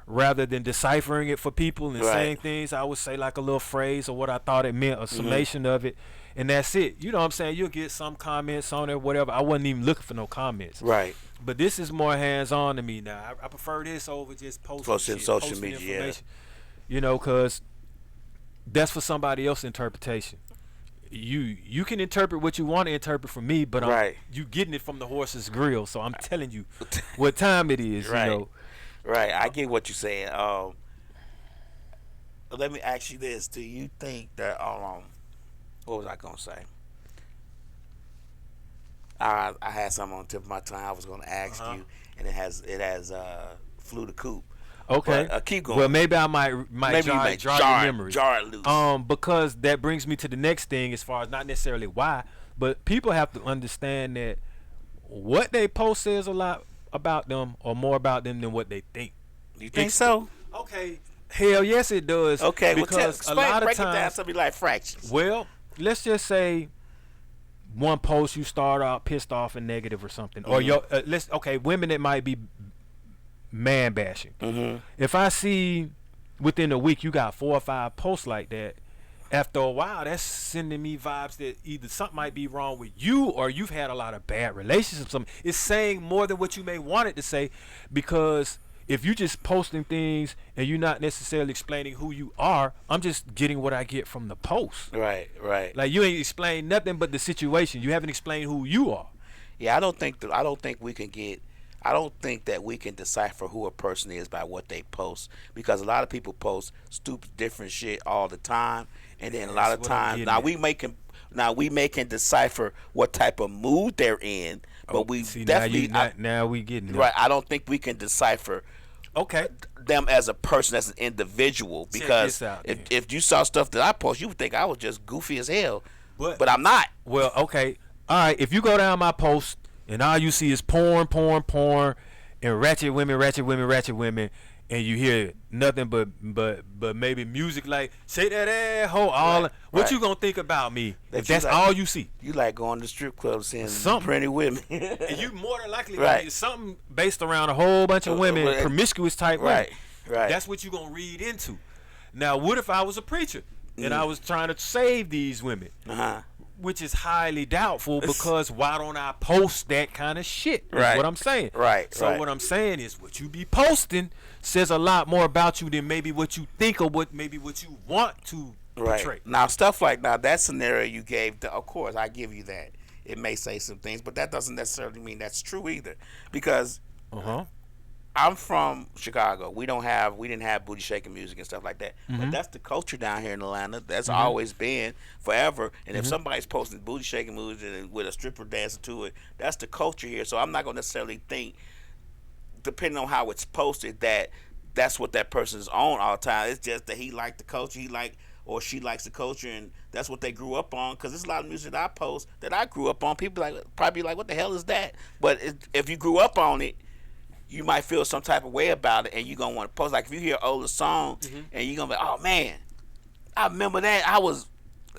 Speaker 2: rather than deciphering it for people and
Speaker 3: Right.
Speaker 2: saying things. I would say like a little phrase or what I thought it meant, a summation of it, and that's it. You know what I'm saying? You'll get some comments on it, whatever. I wasn't even looking for no comments.
Speaker 3: Right.
Speaker 2: But this is more hands-on to me now. I prefer this over just posting shit,
Speaker 3: social
Speaker 2: posting
Speaker 3: media, yeah.
Speaker 2: information. You know, because that's for somebody else's interpretation. You can interpret what you want to interpret from me, but
Speaker 3: Right.
Speaker 2: you getting it from the horse's grill. So I'm telling you what time it is.
Speaker 3: Right.
Speaker 2: You know.
Speaker 3: Right. I get what you're saying. Let me ask you this: do you think that what was I gonna say? I had something on the tip of my tongue. I was gonna ask you, and it has flew the coop.
Speaker 2: Okay.
Speaker 3: But, keep going.
Speaker 2: Well, maybe I might
Speaker 3: Maybe you may
Speaker 2: jar your memory.
Speaker 3: jar it loose.
Speaker 2: Because that brings me to the next thing, as far as not necessarily why, but people have to understand that what they post says a lot about them, or more about them than what they think.
Speaker 3: You think so?
Speaker 2: Okay. Hell yes, it does.
Speaker 3: Okay.
Speaker 2: Because
Speaker 3: well,
Speaker 2: a lot of
Speaker 3: break it down
Speaker 2: times,
Speaker 3: to me like fractions.
Speaker 2: well, let's just say one post you start out pissed off and negative or something, or your women that might be man bashing. If I see within a week you got 4 or 5 posts like that, after a while that's sending me vibes that either something might be wrong with you or you've had a lot of bad relationships. It's saying more than what you may want it to say, because if you just posting things and you're not necessarily explaining who you are, I'm just getting what I get from the post.
Speaker 3: Right.
Speaker 2: Like, you ain't explained nothing but the situation. You haven't explained who you are.
Speaker 3: Yeah, I don't think that we can decipher who a person is by what they post, because a lot of people post stupid different shit all the time, and then a lot of
Speaker 2: That's what I'm
Speaker 3: times
Speaker 2: getting
Speaker 3: we can decipher what type of mood they're in, but we
Speaker 2: See,
Speaker 3: definitely
Speaker 2: now we getting
Speaker 3: right. I don't think we can decipher
Speaker 2: Okay.
Speaker 3: them as a person, as an individual, because
Speaker 2: this out,
Speaker 3: if you saw stuff that I post, you would think I was just goofy as hell,
Speaker 2: But-
Speaker 3: but I'm not.
Speaker 2: Well, okay. All right. If you go down my post and all you see is porn, and ratchet women, and you hear nothing but maybe music like "Shake that ass, ho,"
Speaker 3: Right,
Speaker 2: what
Speaker 3: right.
Speaker 2: you gonna think about me
Speaker 3: That
Speaker 2: if
Speaker 3: you
Speaker 2: that's
Speaker 3: like-
Speaker 2: all you see?
Speaker 3: You like going to the strip club seeing
Speaker 2: Something.
Speaker 3: pretty women.
Speaker 2: And you more than likely
Speaker 3: Right.
Speaker 2: gonna get something based around a whole bunch of women,
Speaker 3: Right.
Speaker 2: promiscuous type
Speaker 3: Right,
Speaker 2: women.
Speaker 3: right.
Speaker 2: That's what you gonna read into. Now, what if I was a preacher and I was trying to save these women?
Speaker 3: Uh-huh.
Speaker 2: Which is highly doubtful, because why don't I post that kind of shit? Is
Speaker 3: Right.
Speaker 2: what I'm saying.
Speaker 3: Right,
Speaker 2: So
Speaker 3: right.
Speaker 2: what I'm saying is, what you be posting says a lot more about you than maybe what you think, or what you want to portray.
Speaker 3: Right. Now, stuff like that scenario you gave, of course, I give you that. It may say some things, but that doesn't necessarily mean that's true either. Because I'm from Chicago. We didn't have booty shaking music and stuff like that. But that's the culture down here in Atlanta. That's always been forever. And if somebody's posting booty shaking music with a stripper dancing to it, that's the culture here. So I'm not gonna necessarily think, depending on how it's posted, that's what that person's on all the time. It's just that he liked the culture, or she likes the culture, and that's what they grew up on. Because there's a lot of music that I post that I grew up on. People probably like, what the hell is that? But if you grew up on it, you might feel some type of way about it, and you're going to want to post. Like, if you hear an older song, and you're going to be, oh, man, I remember that.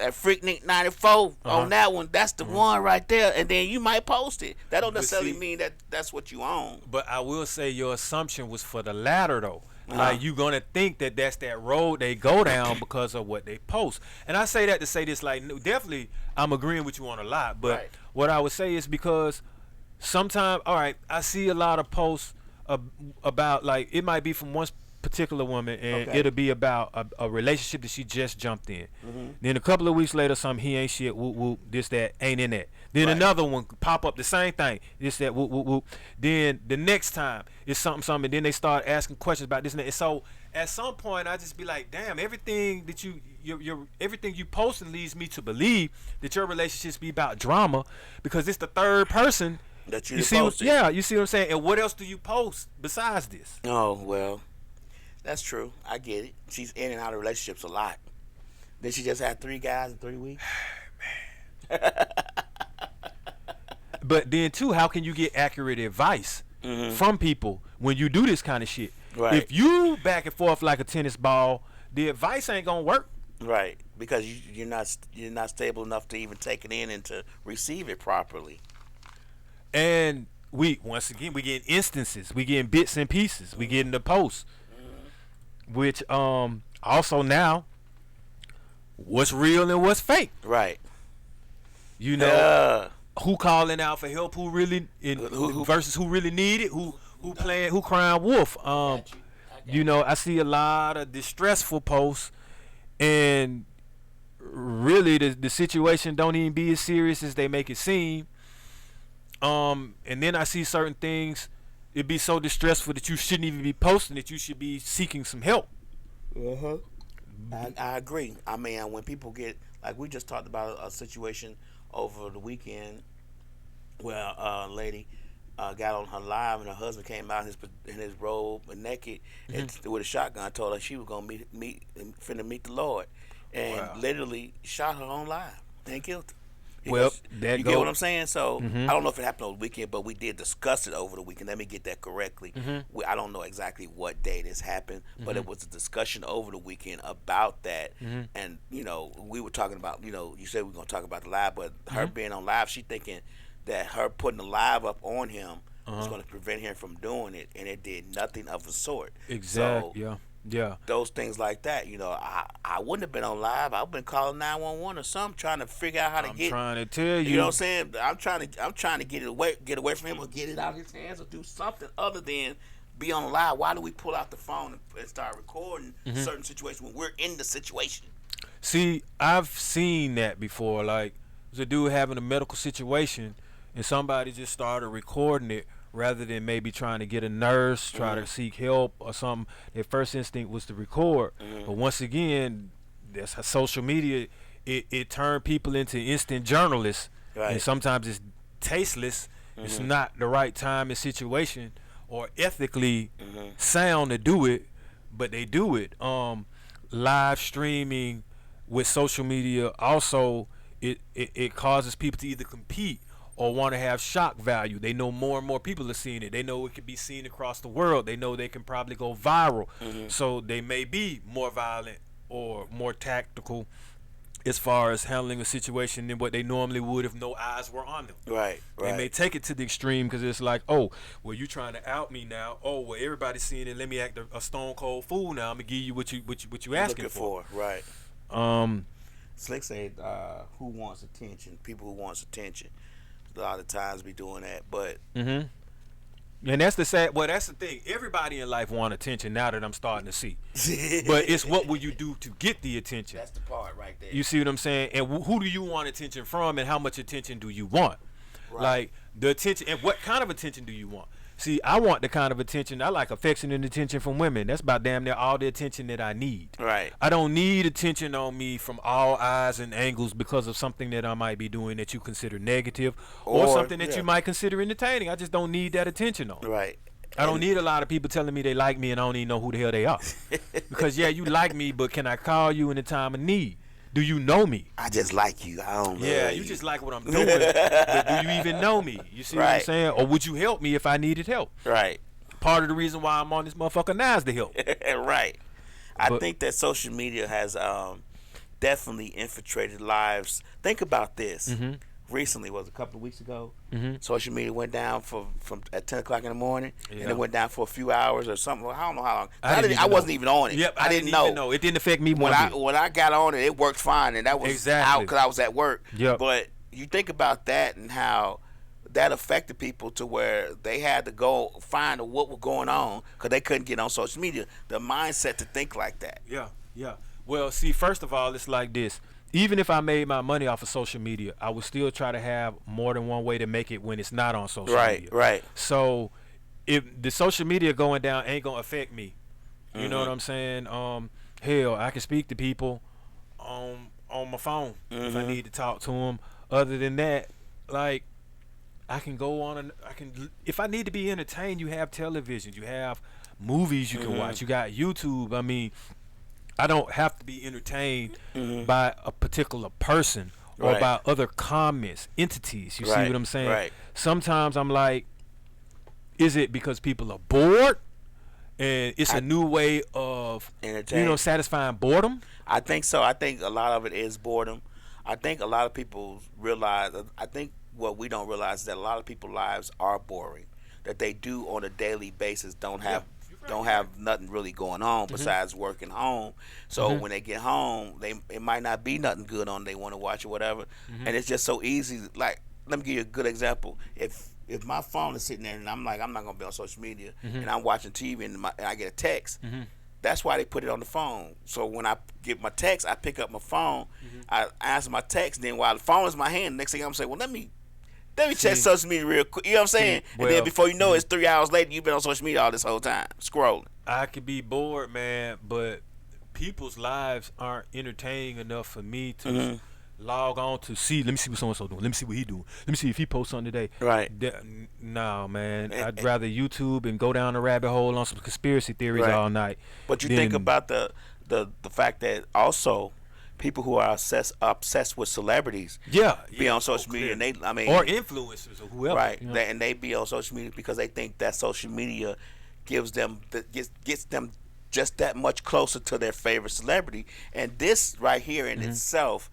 Speaker 3: at Freaknik 94 on that one. That's the one right there, and then you might post it. That don't necessarily mean that that's what you own.
Speaker 2: But I will say your assumption was for the latter though. Like you gonna think that that's that road they go down because of what they post. And I say that to say this, like definitely I'm agreeing with you on a lot. But what I would say is because sometimes, all right, I see a lot of posts about like it might be from one particular woman and it'll be about a relationship that she just jumped in. Then a couple of weeks later, he ain't shit, whoop whoop, this that ain't in that. Then another one pop up the same thing, this that whoop whoop whoop. Then the next time it's something, and then they start asking questions about this and that. And so at some point I just be like, damn, everything that everything you posting leads me to believe that your relationships be about drama because it's the third person
Speaker 3: that
Speaker 2: you see. You see what I'm saying? And what else do you post besides this?
Speaker 3: Oh well. That's true. I get it. She's in and out of relationships a lot. Then she just had 3 guys in 3 weeks.
Speaker 2: But then too, how can you get accurate advice from people when you do this kind of shit?
Speaker 3: Right.
Speaker 2: If you back and forth like a tennis ball, the advice ain't gonna work.
Speaker 3: Right. Because you're not stable enough to even take it in and to receive it properly.
Speaker 2: And once again we get instances, we getting bits and pieces, we getting the posts. Which also now, what's real and what's fake?
Speaker 3: Right.
Speaker 2: You know, who calling out for help? Who really versus who really need it? Who crying wolf? You know, I see a lot of distressful posts, and really the situation don't even be as serious as they make it seem. And then I see certain things. It'd be so distressful that you shouldn't even be posting it. You should be seeking some help.
Speaker 3: I agree. I mean, when people get, like we just talked about a situation over the weekend where a lady got on her live and her husband came out in his robe and naked and with a shotgun, told her she was gonna finna meet the Lord, and literally shot her on live and killed her.
Speaker 2: Well,
Speaker 3: you get what I'm saying? So I don't know if it happened over the weekend, but we did discuss it over the weekend. Let me get that correctly. I don't know exactly what day this happened, but it was a discussion over the weekend about that. And you know, we were talking about, you know, you said we were gonna talk about the live, but her being on live, she thinking that her putting the live up on him was going to prevent him from doing it, and it did nothing of the sort.
Speaker 2: Exactly.
Speaker 3: So,
Speaker 2: yeah.
Speaker 3: those things like that, you know, I wouldn't have been on live. I've been calling 911 or something, trying to figure out how to get.
Speaker 2: I'm trying to tell you.
Speaker 3: You know what I'm saying? I'm trying to get away from him, or get it out of his hands, or do something other than be on live. Why do we pull out the phone and start recording certain situations when we're in the situation?
Speaker 2: See, I've seen that before. Like, there's a dude having a medical situation, and somebody just started recording it. Rather than maybe trying to get a nurse, try to seek help or something, their first instinct was to record. But once again, that's how social media, it turned people into instant journalists. Right. And sometimes it's tasteless. It's not the right time and situation or ethically sound to do it, but they do it. Live streaming with social media also, it causes people to either compete or want to have shock value. They know more and more people are seeing it. They know it can be seen across the world. They know they can probably go viral. So they may be more violent or more tactical as far as handling a situation than what they normally would if no eyes were on them.
Speaker 3: Right.
Speaker 2: They may take it to the extreme because it's like, oh, well, you trying to out me now. Oh, well, everybody's seeing it. Let me act a stone cold fool now. I'm gonna give you what you asking for.
Speaker 3: Right. Slick said, who wants attention? People who wants attention. A lot of times be doing that, but
Speaker 2: and that's the sad. Well, that's the thing. Everybody in life want attention now that I'm starting to see. But it's what will you do to get the attention?
Speaker 3: That's the part right there.
Speaker 2: You see what I'm saying? And who do you want attention from, and how much attention do you want? Right. Like the attention, and what kind of attention do you want? See, I want the kind of attention, I like affection and attention from women. That's about damn near all the attention that I need.
Speaker 3: Right.
Speaker 2: I don't need attention on me from all eyes and angles because of something that I might be doing that you consider negative or something that you might consider entertaining. I just don't need that attention on.
Speaker 3: Right.
Speaker 2: I don't need a lot of people telling me they like me and I don't even know who the hell they are. Because, yeah, you like me, but can I call you in a time of need? Do you know me?
Speaker 3: I just like you. I don't know.
Speaker 2: Yeah, you just like what I'm doing. But do you even know me? You see what I'm saying? Or would you help me if I needed help?
Speaker 3: Right.
Speaker 2: Part of the reason why I'm on this motherfucker now is to help.
Speaker 3: Right. I think that social media has definitely infiltrated lives. Think about this. Recently, was a couple of weeks ago, social media went down from at 10 o'clock in the morning, and it went down for a few hours or something. I don't know how long. I wasn't even on it.
Speaker 2: Yep,
Speaker 3: I didn't know.
Speaker 2: It didn't affect me
Speaker 3: when I got on it, it worked fine, and that was
Speaker 2: exactly
Speaker 3: out because I was at work.
Speaker 2: Yep.
Speaker 3: But you think about that and how that affected people to where they had to go find what was going on because they couldn't get on social media. The mindset to think like that.
Speaker 2: Yeah. Well, see, first of all, it's like this. Even if I made my money off of social media, I would still try to have more than one way to make it when it's not on social media.
Speaker 3: Right.
Speaker 2: So if the social media going down ain't gonna affect me, you know what I'm saying? Hell, I can speak to people on my phone if I need to talk to them. Other than that, like, I can go on and if I need to be entertained, you have television, you have movies you can watch, you got YouTube. I mean, I don't have to be entertained by a particular person or by other comments, entities. You see what I'm saying?
Speaker 3: Right.
Speaker 2: Sometimes I'm like, is it because people are bored and it's a new way of satisfying boredom?
Speaker 3: I think so. I think a lot of it is boredom. I think a lot of people realize, I think what we don't realize is that a lot of people's lives are boring, that they do on a daily basis don't have nothing really going on besides working home. So when they get home, it might not be nothing good on they want to watch or whatever. And it's just so easy. Like, let me give you a good example. If my phone is sitting there and I'm like, I'm not gonna be on social media, and I'm watching TV and I get a text, that's why they put it on the phone. So when I get my text, I pick up my phone, I answer my text, then while the phone is in my hand, next thing I'm saying, well, let me check social media real quick. You know what I'm saying? And then before you know it, it's 3 hours later, you've been on social media all this whole time, scrolling.
Speaker 2: I could be bored, man, but people's lives aren't entertaining enough for me to log on to see. Let me see what so-and-so doing. Let me see what he doing. Let me see if he posts something today.
Speaker 3: Right.
Speaker 2: No, man. I'd rather YouTube and go down a rabbit hole on some conspiracy theories all night.
Speaker 3: But you think about the fact that also people who are obsessed with celebrities be on social media, and
Speaker 2: or influencers or whoever,
Speaker 3: right? And they be on social media because they think that social media gets them just that much closer to their favorite celebrity. And this right here in itself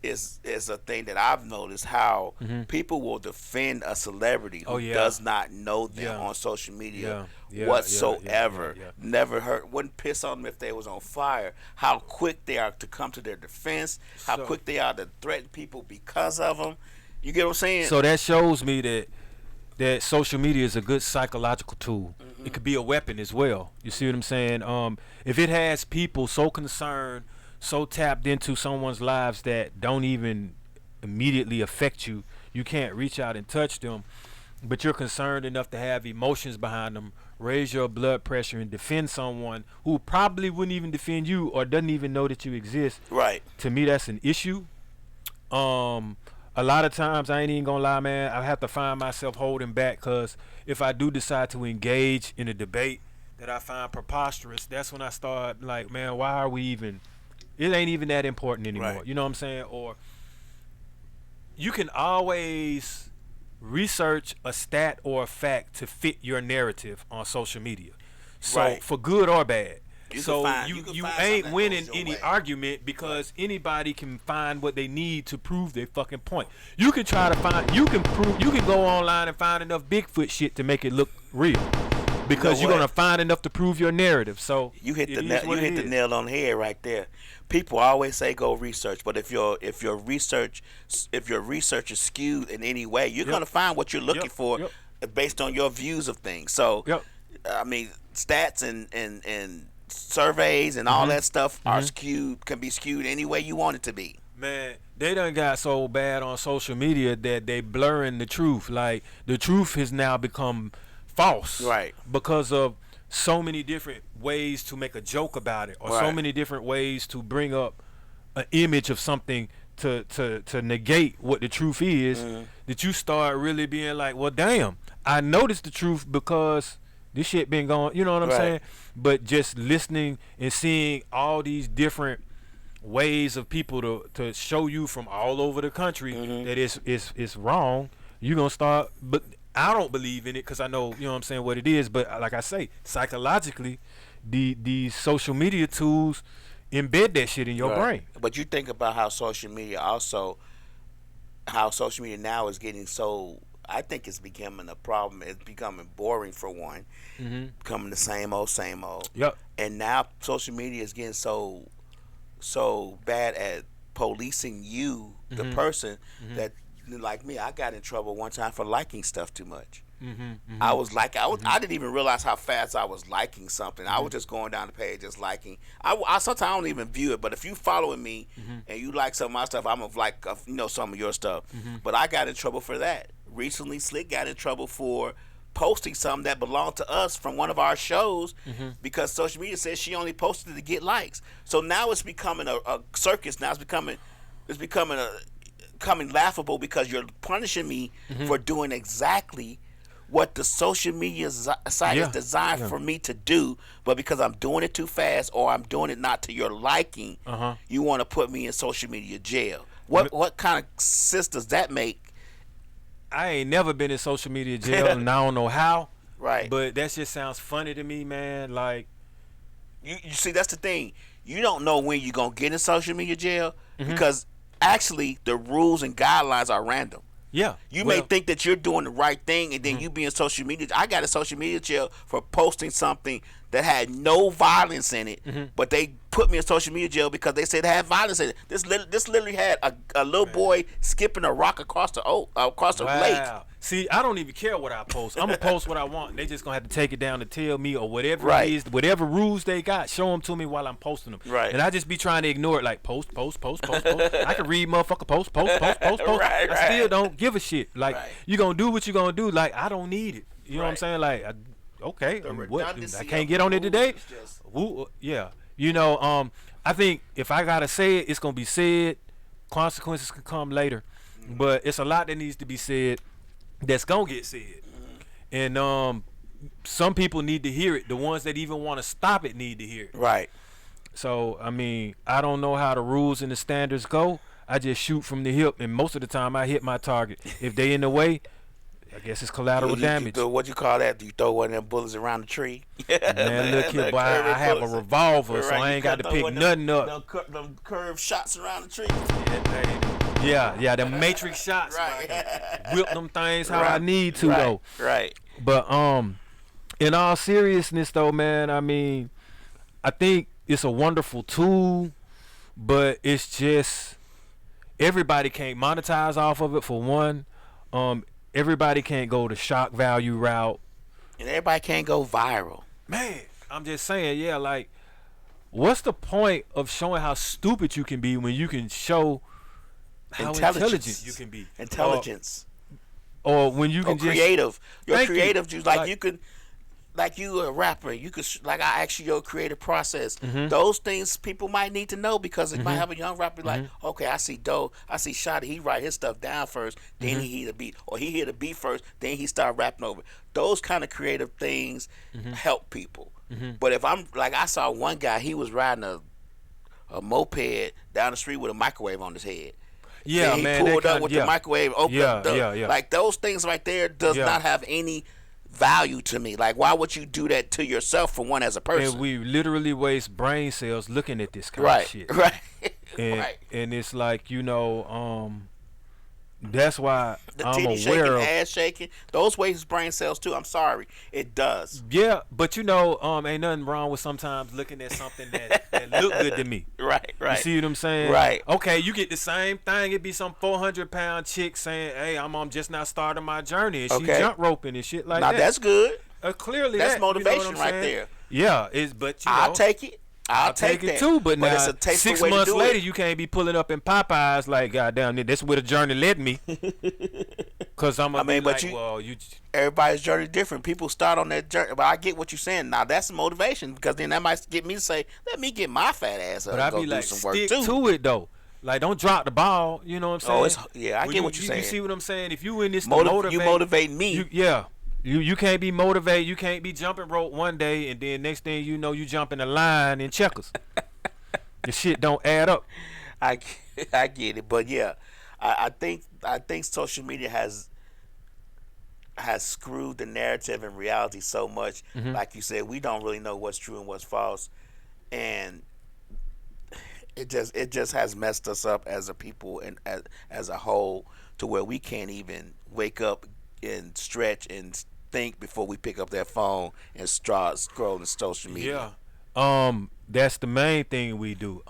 Speaker 3: is a thing that I've noticed, how people will defend a celebrity who does not know them on social media whatsoever. Never wouldn't piss on them if they was on fire. How quick they are to come to their defense, how quick they are to threaten people because of them. You get what I'm saying?
Speaker 2: So that shows me that social media is a good psychological tool. It could be a weapon as well. You see what I'm saying? If it has people so concerned, so tapped into someone's lives that don't even immediately affect you, you can't reach out and touch them, but you're concerned enough to have emotions behind them, raise your blood pressure and defend someone who probably wouldn't even defend you or doesn't even know that you exist.
Speaker 3: Right.
Speaker 2: To me, that's an issue. A lot of times, I ain't even gonna lie, man, I have to find myself holding back, because if I do decide to engage in a debate that I find preposterous, that's when I start like, man, why are we even... It ain't even that important anymore.
Speaker 3: Right.
Speaker 2: You know what I'm saying? Or you can always research a stat or a fact to fit your narrative on social media. So for good or bad. You ain't winning any argument, because anybody can find what they need to prove their fucking point. You can try to find, you can go online and find enough Bigfoot shit to make it look real. Because you're gonna find enough to prove your narrative. So
Speaker 3: you hit the nail on the head right there. People always say go research, but if your research is skewed in any way, you're gonna find what you're looking for based on your views of things. So I mean, stats and surveys and all that stuff are skewed, can be skewed any way you want it to be.
Speaker 2: Man, they done got so bad on social media that they blurring the truth. Like, the truth has now become false,
Speaker 3: right?
Speaker 2: Because of so many different ways to make a joke about it, or so many different ways to bring up an image of something to negate what the truth is, that you start really being like, well, damn, I noticed the truth because this shit been going, you know what I'm saying? But just listening and seeing all these different ways of people to show you from all over the country that it's wrong, you're gonna start. But I don't believe in it, because I know, you know what I'm saying, what it is. But like I say, psychologically, these social media tools embed that shit in your brain.
Speaker 3: But you think about how social media now is getting so. I think it's becoming a problem. It's becoming boring for one, becoming the same old, same old.
Speaker 2: Yep.
Speaker 3: And now social media is getting so bad at policing you, the person, that like me, I got in trouble one time for liking stuff too much. I didn't even realize how fast I was liking something. I was just going down the page, just liking. I sometimes I don't even view it, but if you following me and you like some of my stuff, I'm gonna like some of your stuff. But I got in trouble for that recently. Slick got in trouble for posting something that belonged to us from one of our shows because social media says she only posted it to get likes. So now it's becoming a circus. Now it's becoming laughable because you're punishing me for doing exactly what the social media site is designed for me to do, but because I'm doing it too fast or I'm doing it not to your liking, you want to put me in social media jail. What kind of sense does that make?
Speaker 2: I ain't never been in social media jail, and I don't know how.
Speaker 3: Right.
Speaker 2: But that just sounds funny to me, man. Like,
Speaker 3: you see, that's the thing. You don't know when you're gonna get in social media jail because actually the rules and guidelines are random.
Speaker 2: yeah.
Speaker 3: You may think that you're doing the right thing, and then you be in social media. I got in social media jail for posting something that had no violence in it, but they put me in social media jail because they said it had violence in it. This literally had a little boy skipping a rock across the lake.
Speaker 2: See, I don't even care what I post. I'm gonna post what I want. They just gonna have to take it down to tell me or whatever
Speaker 3: Right.
Speaker 2: it is, whatever rules they got. Show them to me while I'm posting them.
Speaker 3: Right.
Speaker 2: And I just be trying to ignore it, like post. I can read motherfucker post.
Speaker 3: Right,
Speaker 2: I still don't give a shit. Like
Speaker 3: Right.
Speaker 2: you gonna do what you gonna do. Like I don't need it. You know what I'm
Speaker 3: Right.
Speaker 2: saying? Like okay, what?
Speaker 3: redundancy
Speaker 2: I can't
Speaker 3: of
Speaker 2: get
Speaker 3: the
Speaker 2: on it today.
Speaker 3: rules is just-
Speaker 2: Woo, yeah. You know, I think if I gotta say it, it's gonna be said. Consequences can come later, but it's a lot that needs to be said. That's gonna get said, and some people need to hear it. The ones that even want to stop it need to hear it.
Speaker 3: Right.
Speaker 2: So I mean, I don't know how the rules and the standards go. I just shoot from the hip, and most of the time I hit my target. If they in the way, I guess it's collateral damage.
Speaker 3: What you call that? Do you throw one of them bullets around the tree?
Speaker 2: Man, look here, boy, I have a revolver, so I ain't got to pick nothing up.
Speaker 3: Them curved shots around the tree.
Speaker 2: Yeah, the matrix shots.
Speaker 3: Right.
Speaker 2: Whip them things how I
Speaker 3: Right.
Speaker 2: need to
Speaker 3: Right.
Speaker 2: though.
Speaker 3: Right.
Speaker 2: But in all seriousness though, man, I mean, I think it's a wonderful tool, but it's just everybody can't monetize off of it for one. Everybody can't go the shock value route.
Speaker 3: And everybody can't go viral.
Speaker 2: Man, I'm just saying, yeah, like what's the point of showing how stupid you can be when you can show how intelligent you can be?
Speaker 3: Intelligence.
Speaker 2: Or when you can just
Speaker 3: creative. You're
Speaker 2: Thank you.
Speaker 3: creative. Just like,
Speaker 2: Like-
Speaker 3: you could, like you a rapper. You could like I ask you your creative process.
Speaker 2: Mm-hmm.
Speaker 3: Those things people might need to know because it might have a young rapper like, okay, I see Doe, I see Shotty. He write his stuff down first, then
Speaker 2: Mm-hmm.
Speaker 3: he hit a beat, or he hit a beat first, then he start rapping over it. Those kind of creative things
Speaker 2: Mm-hmm.
Speaker 3: help people. But if I'm like, I saw one guy, he was riding a moped down the street with a microwave on his head.
Speaker 2: Yeah,
Speaker 3: Then he
Speaker 2: man.
Speaker 3: pulled
Speaker 2: that
Speaker 3: up
Speaker 2: kind-
Speaker 3: with
Speaker 2: yeah.
Speaker 3: the microwave, opened up the
Speaker 2: Yeah.
Speaker 3: like those things right there does
Speaker 2: Yeah.
Speaker 3: not have any value to me. Like, why would you do that to yourself for one as a person?
Speaker 2: And we literally waste brain cells looking at this kind
Speaker 3: right,
Speaker 2: of shit.
Speaker 3: right,
Speaker 2: And,
Speaker 3: right.
Speaker 2: and it's like, that's why
Speaker 3: The
Speaker 2: I'm
Speaker 3: titty
Speaker 2: aware
Speaker 3: shaking,
Speaker 2: of.
Speaker 3: ass shaking, those waste brain cells too. I'm sorry, it does.
Speaker 2: Yeah, but ain't nothing wrong with sometimes looking at something that look good to me.
Speaker 3: Right, right.
Speaker 2: You see what I'm saying?
Speaker 3: Right.
Speaker 2: Okay, you get the same thing. It be some 400-pound chick saying, "Hey, I'm just now starting my journey," and she
Speaker 3: Okay.
Speaker 2: jump roping and shit like
Speaker 3: Now
Speaker 2: that.
Speaker 3: that's good.
Speaker 2: Clearly
Speaker 3: That's
Speaker 2: that, you know what
Speaker 3: motivation
Speaker 2: I'm
Speaker 3: right
Speaker 2: saying?
Speaker 3: there.
Speaker 2: Yeah, but you know,
Speaker 3: I'll take it. I'll take
Speaker 2: it
Speaker 3: that
Speaker 2: too. But now
Speaker 3: it's a tasteful
Speaker 2: 6
Speaker 3: way
Speaker 2: months
Speaker 3: to do
Speaker 2: later,
Speaker 3: it.
Speaker 2: you can't be pulling up in Popeyes like, goddamn, that's where the journey led me. Cause I'm gonna
Speaker 3: I mean,
Speaker 2: be
Speaker 3: but
Speaker 2: like,
Speaker 3: you-
Speaker 2: well, you.
Speaker 3: Everybody's journey different. People start on that journey, but I get what you're saying. Now that's motivation because then that might get me to say, "Let me get my fat ass up
Speaker 2: But
Speaker 3: and
Speaker 2: I
Speaker 3: go
Speaker 2: be
Speaker 3: do
Speaker 2: like,
Speaker 3: some work
Speaker 2: stick
Speaker 3: too."
Speaker 2: to it though. Like, don't drop the ball. You know what I'm saying?
Speaker 3: Oh, I
Speaker 2: When
Speaker 3: get what you're saying.
Speaker 2: You see what I'm saying? If you in this to
Speaker 3: You
Speaker 2: motivate,
Speaker 3: motivate me.
Speaker 2: You can't be motivated. You can't be jumping rope one day and then next thing you know you jump in the line in checkers. The shit don't add up.
Speaker 3: I get it, but yeah, I think social media has screwed the narrative and reality so much.
Speaker 2: Mm-hmm.
Speaker 3: Like you said, we don't really know what's true and what's false, and it just has messed us up as a people and as a whole to where we can't even wake up and stretch and think before we pick up that phone and start scrolling social media.
Speaker 2: Yeah. That's the main thing we do.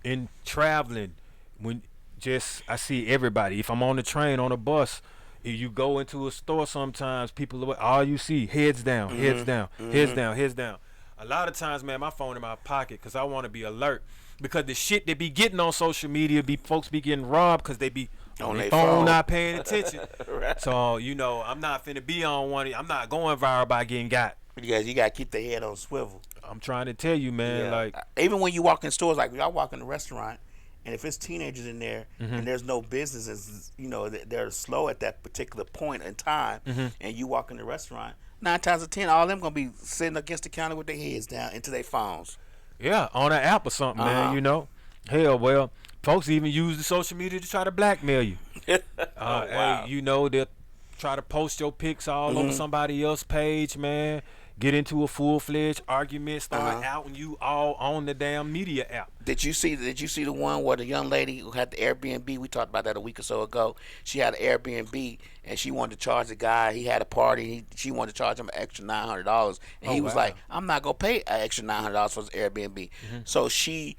Speaker 2: In traveling, when just I see everybody. If I'm on the train, on a bus, if you go into a store, sometimes people all you see heads down, heads down, heads down, heads down. A lot of times, man, my phone in my pocket because I want to be alert. Because the shit they be getting on social media, folks be getting robbed because they be on their phone, not paying attention.
Speaker 3: Right.
Speaker 2: So I'm not finna be on one. I'm not going viral by getting got.
Speaker 3: Because you gotta keep the head on swivel.
Speaker 2: I'm trying to tell you, man. Like
Speaker 3: even when you walk in stores, like I walk in a restaurant, and if it's teenagers in there and there's no businesses, they're slow at that particular point in time, and you walk in the restaurant, 9 times out of 10, all of them gonna be sitting against the counter with their heads down into their phones.
Speaker 2: Yeah, on an app or something, man. Hell, well, folks even use the social media to try to blackmail you.
Speaker 3: Wow.
Speaker 2: Hey, they'll try to post your pics all over somebody else's page, man. Get into a full-fledged argument, start out when you all on the damn media app.
Speaker 3: Did you see the one where the young lady who had the Airbnb? We talked about that a week or so ago. She had an Airbnb and she wanted to charge the guy. He had a party. She wanted to charge him an extra $900, and he was like, "I'm not gonna pay an extra $900 for his Airbnb." So she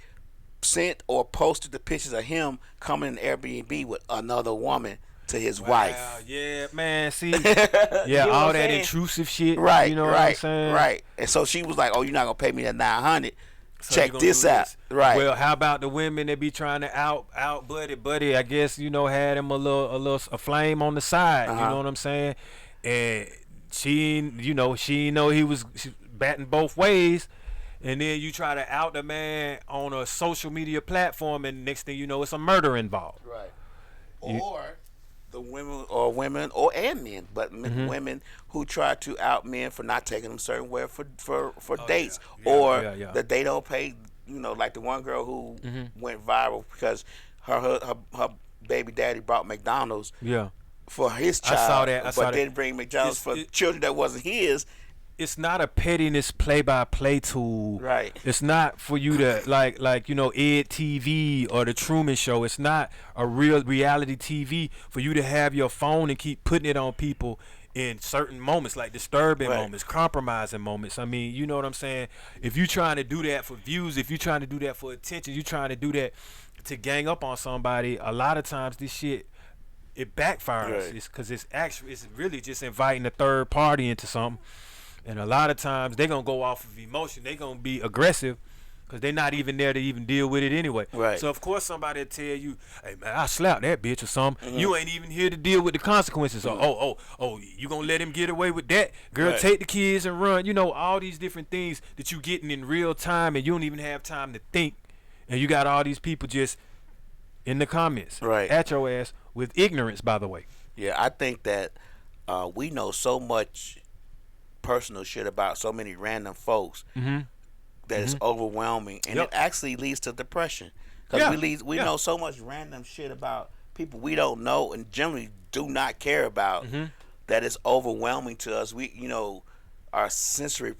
Speaker 3: sent or posted the pictures of him coming in the Airbnb with another woman to his wife.
Speaker 2: Yeah, man. See, yeah, all that intrusive shit.
Speaker 3: Right,
Speaker 2: you know
Speaker 3: right,
Speaker 2: what I'm saying?
Speaker 3: right. And so she was like, "Oh, you're not gonna pay me that $900.
Speaker 2: So
Speaker 3: Check this out." Right.
Speaker 2: Well, how about the women that be trying to out buddy? I guess had him a flame on the side. You know what I'm saying? And she know he was batting both ways. And then you try to out the man on a social media platform, and next thing you know, it's a murder involved.
Speaker 3: Right. Or the women and men, but women who try to out men for not taking them certain way for dates, or that they don't pay. Like the one girl who went viral because her baby daddy brought McDonald's for his child,
Speaker 2: I saw that.
Speaker 3: Didn't bring McDonald's for children that wasn't his.
Speaker 2: It's not a pettiness play-by-play tool.
Speaker 3: Right.
Speaker 2: It's not for you to like Ed TV or the Truman Show. It's not a real reality TV for you to have your phone and keep putting it on people in certain moments, like disturbing moments, compromising moments. I mean, you know what I'm saying? If you're trying to do that for views, if you're trying to do that for attention, you're trying to do that to gang up on somebody, a lot of times this shit, it backfires.
Speaker 3: Right.
Speaker 2: It's because it's really just inviting a third party into something. And a lot of times they're going to go off of emotion. They're going to be aggressive because they're not even there to even deal with it anyway.
Speaker 3: Right.
Speaker 2: So, of course, somebody will tell you, "Hey, man, I slapped that bitch or something." You ain't even here to deal with the consequences. Or, you going to let him get away with that? Girl, take the kids and run. All these different things that you getting in real time, and you don't even have time to think. And you got all these people just in the comments at your ass with ignorance, by the way.
Speaker 3: Yeah, I think that we know so much personal shit about so many random folks that it's overwhelming, and it actually leads to depression because we know so much random shit about people we don't know and generally do not care about that it's overwhelming to us. Our sensory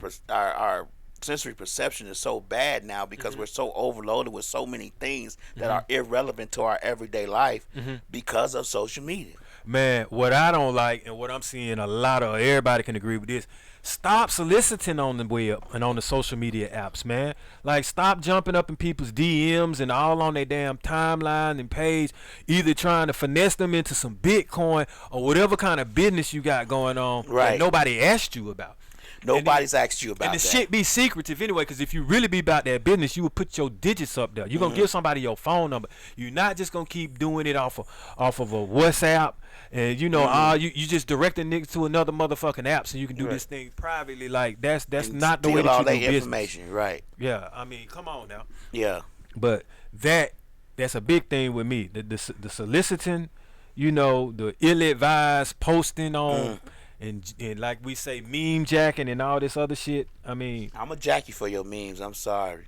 Speaker 3: perception is so bad now because we're so overloaded with so many things that are irrelevant to our everyday life because of social media.
Speaker 2: Man, what I don't like and what I'm seeing a lot of, everybody can agree with this, stop soliciting on the web and on the social media apps, man. Like, stop jumping up in people's DMs and all on their damn timeline and page, either trying to finesse them into some Bitcoin or whatever kind of business you got going on that nobody asked you about.
Speaker 3: Nobody's asked you about that.
Speaker 2: And the shit be secretive anyway, because if you really be about that business, you would put your digits up there. You're going to give somebody your phone number. You're not just going to keep doing it off of a WhatsApp. And, you just directing niggas to another motherfucking app so you can do this thing privately. Like, that's not the way that you do business.
Speaker 3: Information, right.
Speaker 2: Yeah, I mean, come on now.
Speaker 3: Yeah.
Speaker 2: But that's a big thing with me. The soliciting, the ill-advised posting on... And like we say, meme jacking and all this other shit. I mean,
Speaker 3: I'm a jack you for your memes. I'm sorry.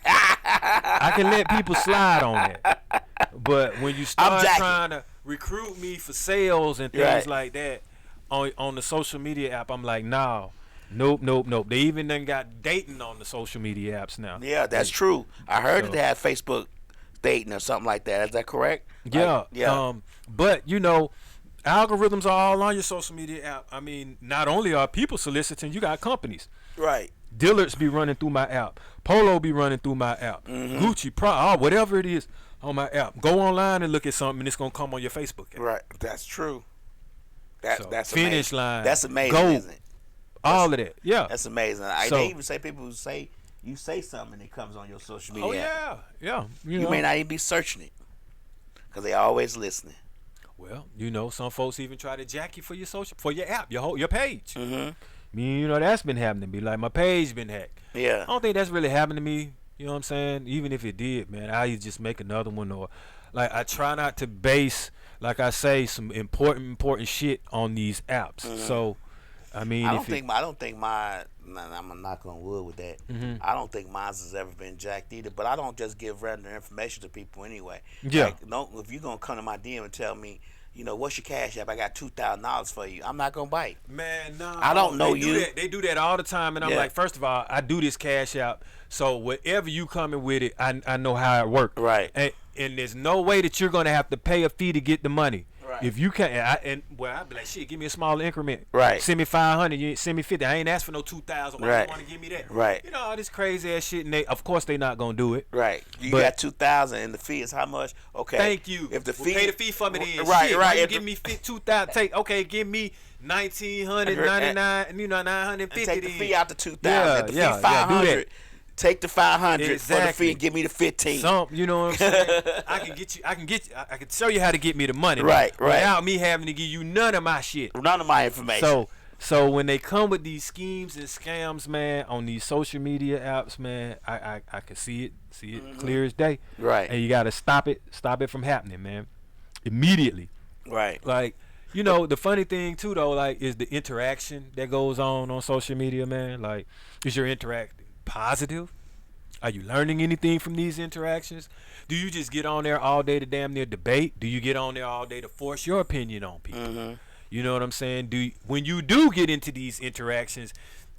Speaker 2: I can let people slide on that, but when you start trying to recruit me for sales and things like that on the social media app, I'm like, nah. Nope. They even done got dating on the social media apps now.
Speaker 3: Yeah, that's true. I heard
Speaker 2: So-
Speaker 3: that they had Facebook dating or something like that. Is that correct?
Speaker 2: Yeah.
Speaker 3: Like, yeah.
Speaker 2: But you know, algorithms are all on your social media app. I mean, not only are people soliciting, you got companies.
Speaker 3: Right.
Speaker 2: Dillard's be running through my app. Polo be running through my app. Gucci, whatever it is on my app. Go online and look at something, and it's gonna come on your Facebook app.
Speaker 3: Right. That's true.
Speaker 2: So,
Speaker 3: That's
Speaker 2: Finish
Speaker 3: amazing.
Speaker 2: Line,
Speaker 3: That's amazing,
Speaker 2: Go,
Speaker 3: isn't it?
Speaker 2: all of that. Yeah.
Speaker 3: That's amazing.
Speaker 2: So-
Speaker 3: They even say people who say you say something and it comes on your social media.
Speaker 2: Oh
Speaker 3: app.
Speaker 2: yeah.
Speaker 3: You
Speaker 2: know.
Speaker 3: may not even be searching it because they always listening.
Speaker 2: Well, you know, some folks even try to jack you for your app, your page.
Speaker 3: Mm-hmm.
Speaker 2: I mean, you know, that's been happening to me. Like, my page been hacked.
Speaker 3: Yeah.
Speaker 2: I don't think that's really happened to me. You know what I'm saying? Even if it did, man, I just make another one, or like I try not to base, like I say, some important shit on these apps. So, I mean,
Speaker 3: I don't think my. I'm gonna knock on wood with that.
Speaker 2: Mm-hmm.
Speaker 3: I don't think mine has ever been jacked either. But I don't just give random information to people anyway.
Speaker 2: Yeah.
Speaker 3: Like, if you're gonna come to my DM and tell me, you know, what's your cash app? I got $2,000 for you. I'm not gonna bite.
Speaker 2: Man, no.
Speaker 3: I don't know you.
Speaker 2: They do that all the time, and I'm
Speaker 3: Yeah.
Speaker 2: like, first of all, I do this cash app, so whatever you coming with it, I know how it works.
Speaker 3: Right.
Speaker 2: And there's no way that you're gonna have to pay a fee to get the money.
Speaker 3: Right.
Speaker 2: If you can't, I'd be like, shit, give me a small increment.
Speaker 3: Right.
Speaker 2: Send me 500. You send me 50. I ain't asked for no 2,000. Why
Speaker 3: Right.
Speaker 2: you want to give me that?
Speaker 3: Right.
Speaker 2: You know all this crazy ass shit, and of course they not gonna do it.
Speaker 3: Right. You
Speaker 2: But-
Speaker 3: got 2,000 and the fee is how much? Okay.
Speaker 2: Thank you.
Speaker 3: If the
Speaker 2: Well,
Speaker 3: fee
Speaker 2: pay the fee for me then.
Speaker 3: Right.
Speaker 2: Shit,
Speaker 3: Right.
Speaker 2: why you
Speaker 3: If
Speaker 2: give
Speaker 3: the-
Speaker 2: me 2,000. Give me 1,999. You know, 950.
Speaker 3: and take the
Speaker 2: then.
Speaker 3: fee out to 2,000. The fee
Speaker 2: do that.
Speaker 3: 500. Take the 500 for the
Speaker 2: Exactly.
Speaker 3: fee and give me the 15.
Speaker 2: You know what I'm saying? I can show you how to get me the money.
Speaker 3: Right, right.
Speaker 2: Without me having to give you none of my shit.
Speaker 3: None of my information.
Speaker 2: So when they come with these schemes and scams, man, on these social media apps, man, I can see it clear as day.
Speaker 3: Right.
Speaker 2: And you gotta stop it from happening, man. Immediately.
Speaker 3: Right.
Speaker 2: Like, you know, the funny thing too though, like, is the interaction that goes on social media, man. Like, is your interacting positive? Are you learning anything from these interactions? Do you just get on there all day to damn near debate? Do you get on there all day to force your opinion on people? You know what I'm saying? When you do get into these interactions,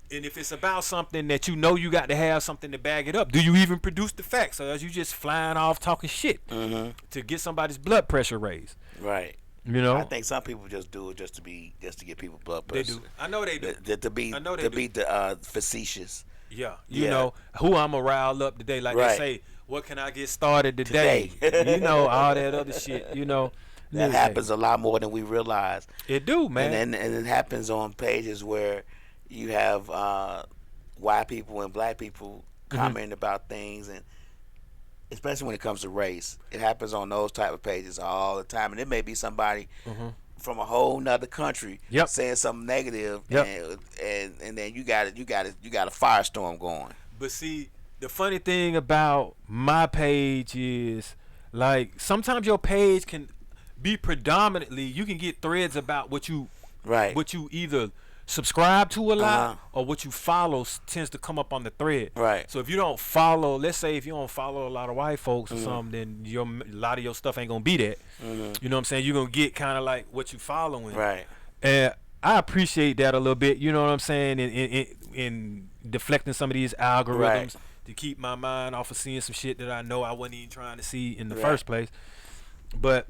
Speaker 2: and if it's about something that you know you got to have something to back it up, do you even produce the facts, or are you just flying off talking shit to get somebody's blood pressure raised?
Speaker 3: Right.
Speaker 2: You know,
Speaker 3: I think some people just do it just to get people blood
Speaker 2: they
Speaker 3: pressure.
Speaker 2: do. I know they do.
Speaker 3: To be
Speaker 2: I know they do.
Speaker 3: facetious.
Speaker 2: Yeah, you
Speaker 3: Yeah.
Speaker 2: know who I'ma rile up today. Like
Speaker 3: Right.
Speaker 2: they say, what can I get started today? You know, all that other shit. You know,
Speaker 3: That
Speaker 2: Listen,
Speaker 3: happens a lot more than we realize.
Speaker 2: It do, man.
Speaker 3: And it happens on pages where you have white people and black people commenting about things, and especially when it comes to race, it happens on those type of pages all the time. And it may be somebody from a whole nother country
Speaker 2: Yep.
Speaker 3: saying something negative,
Speaker 2: Yep.
Speaker 3: and then you got a firestorm going.
Speaker 2: But see, the funny thing about my page is, like, sometimes your page can be predominantly, you can get threads about what you
Speaker 3: Right.
Speaker 2: either subscribe to a lot
Speaker 3: Uh-huh.
Speaker 2: or what you follow tends to come up on the thread.
Speaker 3: Right.
Speaker 2: So if you don't follow, let's say if you don't follow a lot of white folks or something, then a lot of your stuff ain't gonna be that. You know what I'm saying? You're gonna get kind of like what you following.
Speaker 3: Right.
Speaker 2: And I appreciate that a little bit. You know what I'm saying? In deflecting some of these algorithms
Speaker 3: Right.
Speaker 2: to keep my mind off of seeing some shit that I know I wasn't even trying to see in the
Speaker 3: Right.
Speaker 2: first place. But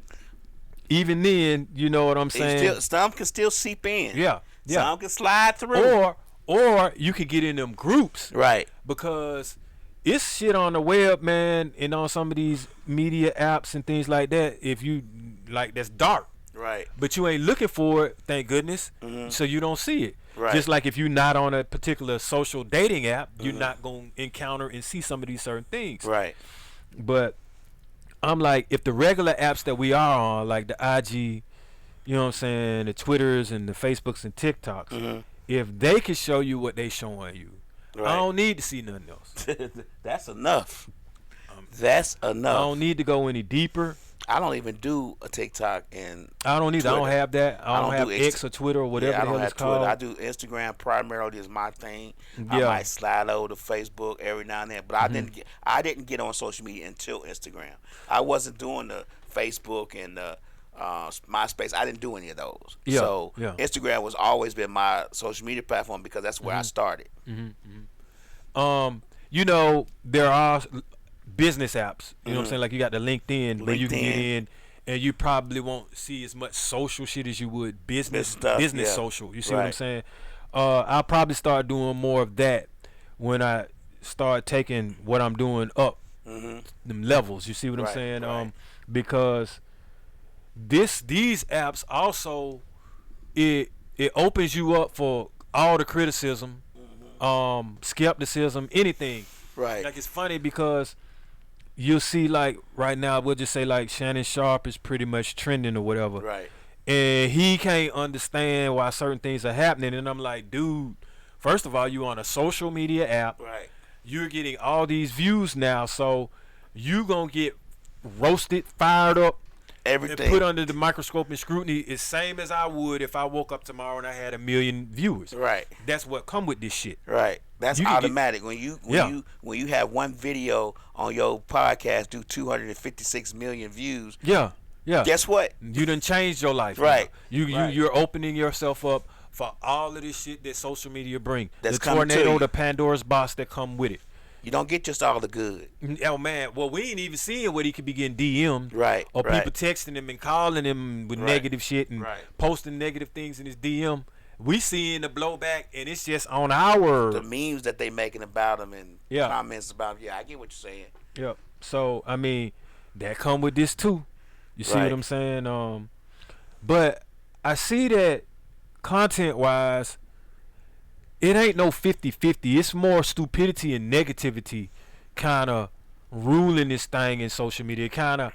Speaker 2: even then, you know what I'm saying?
Speaker 3: Some can still seep in.
Speaker 2: Yeah.
Speaker 3: Some can slide through.
Speaker 2: Or you could get in them groups
Speaker 3: Right.
Speaker 2: because it's shit on the web, man, and on some of these media apps and things like that. If you like, that's dark,
Speaker 3: Right.
Speaker 2: but you ain't looking for it, thank goodness, so you don't see it.
Speaker 3: Right.
Speaker 2: Just like if you're not on a particular social dating app, you're not gonna encounter and see some of these certain things.
Speaker 3: Right.
Speaker 2: But I'm like, if the regular apps that we are on, like the IG, you know what I'm saying, the Twitters and the Facebooks and TikToks, if they can show you what they showing you,
Speaker 3: Right.
Speaker 2: I don't need to see nothing else.
Speaker 3: That's enough. That's
Speaker 2: I
Speaker 3: enough.
Speaker 2: don't need to go any deeper.
Speaker 3: I don't even do a TikTok and
Speaker 2: I don't either. I don't
Speaker 3: Twitter.
Speaker 2: have that. I don't have
Speaker 3: do
Speaker 2: X or Twitter or whatever
Speaker 3: I
Speaker 2: the
Speaker 3: don't
Speaker 2: hell
Speaker 3: have
Speaker 2: it's called.
Speaker 3: Twitter. I do Instagram primarily is my thing. I
Speaker 2: Yeah.
Speaker 3: might slide over to Facebook every now and then, but I didn't get on social media until Instagram. I wasn't doing the Facebook and the MySpace. I didn't do any of those.
Speaker 2: Yeah,
Speaker 3: So
Speaker 2: yeah.
Speaker 3: Instagram was always been my social media platform because that's where I started.
Speaker 2: You know, there are business apps. You know what I'm saying? Like you got the LinkedIn where you can get
Speaker 3: LinkedIn.
Speaker 2: in, and you probably won't see as much social shit as you would business
Speaker 3: stuff,
Speaker 2: business
Speaker 3: yeah.
Speaker 2: social. You see what I'm
Speaker 3: Right.
Speaker 2: saying? I'll probably start doing more of that when I start taking what I'm doing up them levels. You see what I'm
Speaker 3: Right,
Speaker 2: saying?
Speaker 3: right.
Speaker 2: Because these apps also it opens you up for all the criticism, skepticism, anything.
Speaker 3: Right.
Speaker 2: Like it's funny because you'll see like right now we'll just say like Shannon Sharp is pretty much trending or whatever.
Speaker 3: Right.
Speaker 2: And he can't understand why certain things are happening, and I'm like, dude, first of all, you on a social media app.
Speaker 3: Right.
Speaker 2: You're getting all these views now, so you gonna get roasted, fired up,
Speaker 3: Everything.
Speaker 2: and put under the microscope and scrutiny is same as I would if I woke up tomorrow and I had 1 million viewers.
Speaker 3: Right.
Speaker 2: That's what come with this shit.
Speaker 3: Right. That's
Speaker 2: You can get-
Speaker 3: automatic. When
Speaker 2: Yeah.
Speaker 3: you have one video on your podcast do 256 million views,
Speaker 2: Yeah, yeah.
Speaker 3: guess what?
Speaker 2: You done changed your life.
Speaker 3: Right.
Speaker 2: now.
Speaker 3: Right.
Speaker 2: You're opening yourself up for all of this shit that social media bring.
Speaker 3: That's
Speaker 2: the
Speaker 3: coming to
Speaker 2: tornado,
Speaker 3: you.
Speaker 2: the Pandora's box that come with it.
Speaker 3: You don't get just all the good.
Speaker 2: Oh man, well we ain't even seeing what he could be getting DM'd.
Speaker 3: Right,
Speaker 2: Or
Speaker 3: right.
Speaker 2: people texting him and calling him with
Speaker 3: Right,
Speaker 2: negative shit and
Speaker 3: right.
Speaker 2: posting negative things in his DM. We seeing the blowback and it's just on our
Speaker 3: The memes that they making about them and
Speaker 2: Yeah.
Speaker 3: comments about him. Yeah, I get what you're saying.
Speaker 2: Yep. So I mean, that come with this too. You see
Speaker 3: Right.
Speaker 2: what I'm saying? But I see that content wise, it ain't no 50-50. It's more stupidity and negativity kind of ruling this thing in social media. It kind of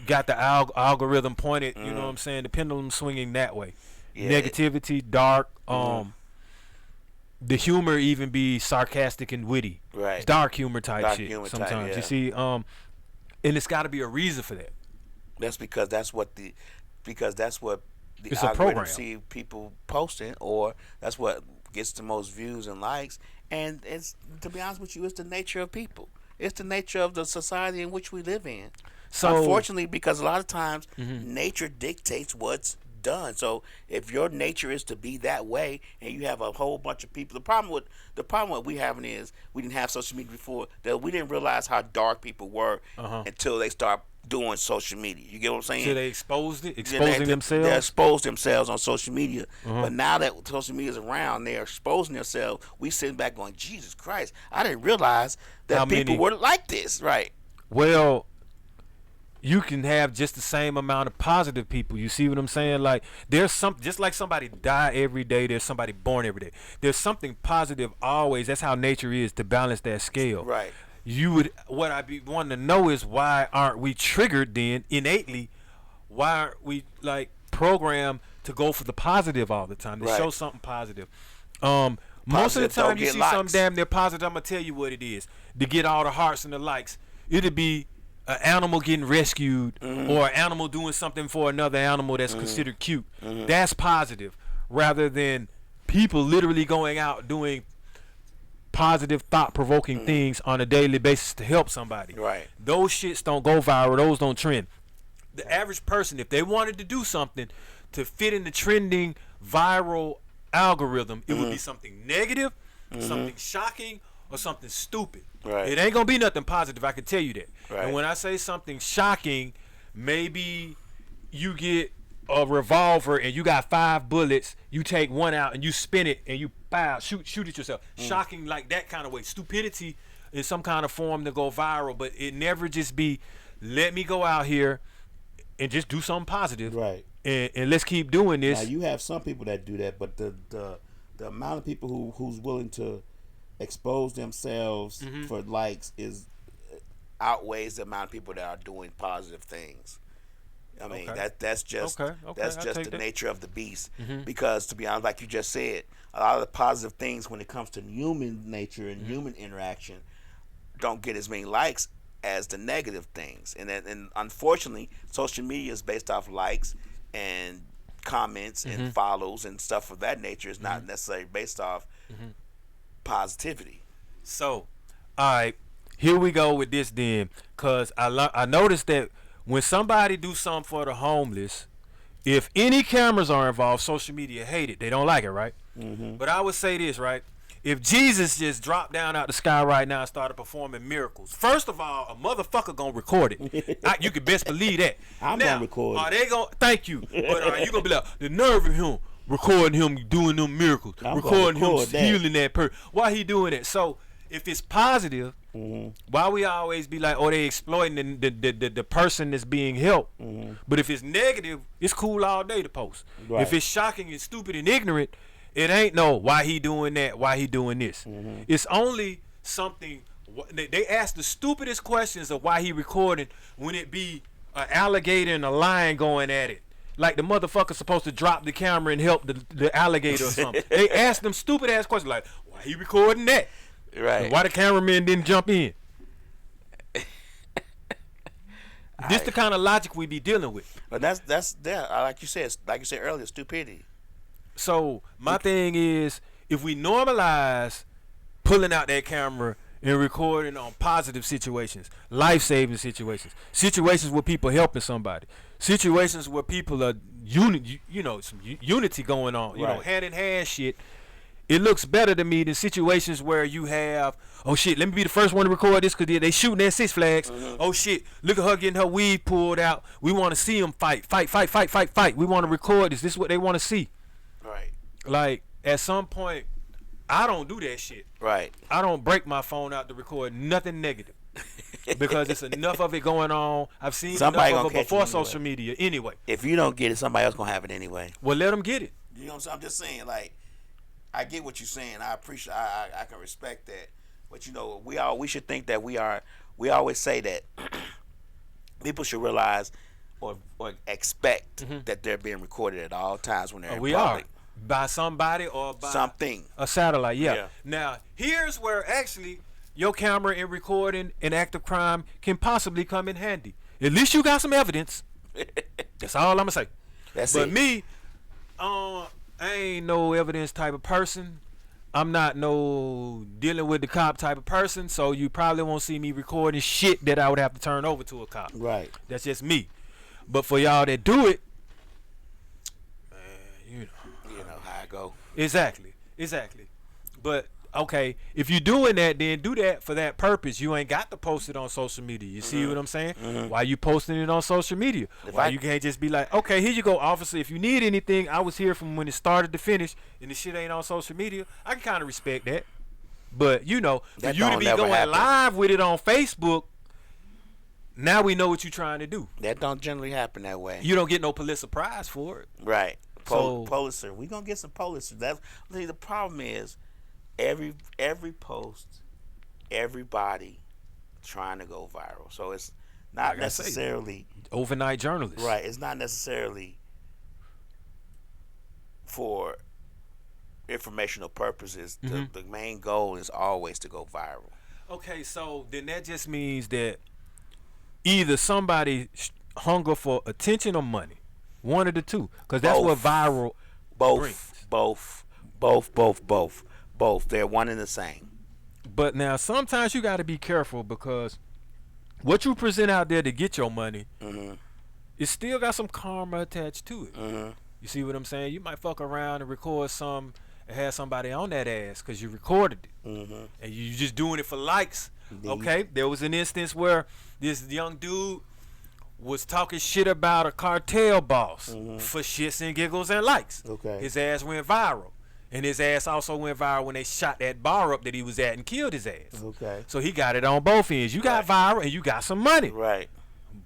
Speaker 2: got the algorithm pointed, you know what I'm saying? The pendulum swinging that way.
Speaker 3: Yeah,
Speaker 2: Negativity, dark, the humor even be sarcastic and witty.
Speaker 3: Right.
Speaker 2: It's dark humor type
Speaker 3: Dark
Speaker 2: shit
Speaker 3: humor type,
Speaker 2: sometimes.
Speaker 3: yeah.
Speaker 2: You see, and it's got to be a reason for that.
Speaker 3: That's because that's what the
Speaker 2: It's a
Speaker 3: algorithm
Speaker 2: program.
Speaker 3: see people posting, or that's what gets the most views and likes. And it's, to be honest with you, it's the nature of people. It's the nature of the society in which we live in.
Speaker 2: So
Speaker 3: Unfortunately, because a lot of times nature dictates what's done. So if your nature is to be that way, and you have a whole bunch of people, the problem what we having is we didn't have social media before. That we didn't realize how dark people were until they start doing social media. You get what I'm saying?
Speaker 2: so they exposed it,
Speaker 3: Yeah,
Speaker 2: exposing
Speaker 3: they
Speaker 2: themselves.
Speaker 3: expose themselves on social media. But now that social media is around, they're exposing themselves. We sitting back going, Jesus Christ, I didn't realize that
Speaker 2: How
Speaker 3: people
Speaker 2: many-
Speaker 3: were like this. Right.
Speaker 2: Well, you can have just the same amount of positive people. You see what I'm saying? Like there's some, just like somebody die every day, there's somebody born every day. There's something positive always. That's how nature is, to balance that scale.
Speaker 3: Right.
Speaker 2: What I'd be wanting to know is, why aren't we triggered then innately? Why aren't we like programmed to go for the positive all the time, to
Speaker 3: Right.
Speaker 2: show something positive? Most of the
Speaker 3: Positive don't
Speaker 2: time you
Speaker 3: get
Speaker 2: see
Speaker 3: likes.
Speaker 2: something damn near positive, I'm gonna tell you what it is. To get all the hearts and the likes, it'd be an animal getting rescued, or an animal doing something for another animal that's considered cute. That's positive, rather than people literally going out doing positive, thought-provoking things on a daily basis to help somebody.
Speaker 3: Right.
Speaker 2: Those shits don't go viral. Those don't trend. The average person, if they wanted to do something to fit in the trending viral algorithm, it would be something negative, something shocking, or something stupid.
Speaker 3: Right.
Speaker 2: It ain't gonna be nothing positive, I can tell you that.
Speaker 3: Right.
Speaker 2: And when I say something shocking, maybe you get a revolver and you got 5 bullets, you take one out and you spin it and you shoot it yourself. Shocking like that kind of way. Stupidity is some kind of form to go viral, but it never just be, let me go out here and just do something positive.
Speaker 3: Right.
Speaker 2: And let's keep doing this.
Speaker 3: Now you have some people that do that, but the amount of people who's willing to expose themselves for likes is outweighs the amount of people that are doing positive things. I mean,
Speaker 2: Okay.
Speaker 3: that's just
Speaker 2: Okay,
Speaker 3: that's
Speaker 2: I'll
Speaker 3: just
Speaker 2: take
Speaker 3: the
Speaker 2: that.
Speaker 3: nature of the beast. Because to be honest, like you just said, a lot of the positive things when it comes to human nature and human interaction don't get as many likes as the negative things. And unfortunately, social media is based off likes and comments and follows and stuff of that nature. Is not necessarily based off positivity.
Speaker 2: So, all right, here we go with this then, cause I noticed that when somebody do something for the homeless, if any cameras are involved, social media hate it. They don't like it, right? But I would say this, right? If Jesus just dropped down out the sky right now and started performing miracles, first of all, a motherfucker gonna record it. You can best believe that.
Speaker 4: I'm
Speaker 2: now,
Speaker 4: gonna record
Speaker 2: are they gonna? Thank you. But are you gonna be like the nerve of him recording him doing them miracles,
Speaker 4: I'm
Speaker 2: recording
Speaker 4: gonna
Speaker 2: him
Speaker 4: record that.
Speaker 2: healing that person? Why he doing that? So if it's positive, why we always be like, oh, they exploiting the person that's being helped? But if it's negative, it's cool all day to post.
Speaker 4: Right.
Speaker 2: If it's shocking and stupid and ignorant, it ain't no why he doing that, why he doing this. It's only something. They ask the stupidest questions of why he recording when it be an alligator and a lion going at it. Like the motherfucker supposed to drop the camera and help the alligator or something. They ask them stupid ass questions like, why he recording that?
Speaker 3: Right.
Speaker 2: And why the cameraman didn't jump in? This the kind of logic we be dealing with.
Speaker 3: But that's like you said earlier, stupidity.
Speaker 2: So my thing is, if we normalize pulling out that camera and recording on positive situations, life-saving situations, situations where people helping somebody, situations where people are some unity going on,
Speaker 4: Right.
Speaker 2: hand in hand shit. It looks better to me than situations where you have, oh shit, let me be the first one to record this because they shooting at Six Flags. Oh shit, look at her getting her weed pulled out. We want to see them fight. We want to record this. This is what they want to see.
Speaker 3: Right.
Speaker 2: Like, at some point, I don't do that shit.
Speaker 3: Right.
Speaker 2: I don't break my phone out to record nothing negative. Because it's enough of it going on. I've seen
Speaker 3: Somebody
Speaker 2: enough of
Speaker 3: gonna
Speaker 2: it
Speaker 3: catch
Speaker 2: before
Speaker 3: it anyway.
Speaker 2: social media anyway.
Speaker 3: If you don't get it, somebody else gonna have it anyway.
Speaker 2: Well, let them get it.
Speaker 3: You know what I'm saying? I'm just saying, like, I get what you're saying. I appreciate. I can respect that. But we should think that we are. We always say that people should realize or expect that they're being recorded at all times when they're in
Speaker 2: We
Speaker 3: public.
Speaker 2: are. By somebody or by
Speaker 3: Something.
Speaker 2: a satellite, yeah.
Speaker 3: Yeah.
Speaker 2: Now, here's where actually your camera and recording an act of crime can possibly come in handy. At least you got some evidence. That's all I'm gonna say.
Speaker 3: That's
Speaker 2: But
Speaker 3: it.
Speaker 2: me, I ain't no evidence type of person. I'm not no dealing with the cop type of person, so you probably won't see me recording shit that I would have to turn over to a cop.
Speaker 4: Right.
Speaker 2: That's just me. But for y'all that do it, man, you know
Speaker 3: how I go.
Speaker 2: exactly. But okay, if you're doing that, then do that for that purpose. You ain't got to post it on social media. You see what I'm saying? Why you posting it on social media? Why you can't just be like, okay, here you go, officer. If you need anything, I was here from when it started to finish, and the shit ain't on social media. I can kind of respect that. But for
Speaker 3: That
Speaker 2: you to
Speaker 3: don't
Speaker 2: be
Speaker 3: never
Speaker 2: going
Speaker 3: happen.
Speaker 2: live with it on Facebook, now we know what you're trying to do.
Speaker 3: That don't generally happen that way.
Speaker 2: You don't get no Pulitzer Prize for it.
Speaker 3: Right.
Speaker 2: So-
Speaker 3: Pulitzer. We gonna get some Pulitzer. The problem is every post, everybody trying to go viral. So it's not
Speaker 2: Like I say,
Speaker 3: necessarily
Speaker 2: Overnight journalists.
Speaker 3: right. It's not necessarily for informational purposes. The main goal is always to go viral.
Speaker 2: Okay, so then that just means that either somebody hunger for attention or money. One of the two. Because that's what
Speaker 3: Both.
Speaker 2: viral brings.
Speaker 3: Both. They're one and the same.
Speaker 2: But now sometimes you got to be careful because what you present out there to get your money, it still got some karma attached to it. You see what I'm saying? You might fuck around and record some and have somebody on that ass because you recorded it. And you just doing it for likes. Okay? There was an instance where this young dude was talking shit about a cartel boss for shits and giggles and likes.
Speaker 4: Okay.
Speaker 2: His ass went viral. And his ass also went viral when they shot that bar up that he was at and killed his ass.
Speaker 4: Okay.
Speaker 2: So he got it on both ends. You got viral and you got some money.
Speaker 3: Right.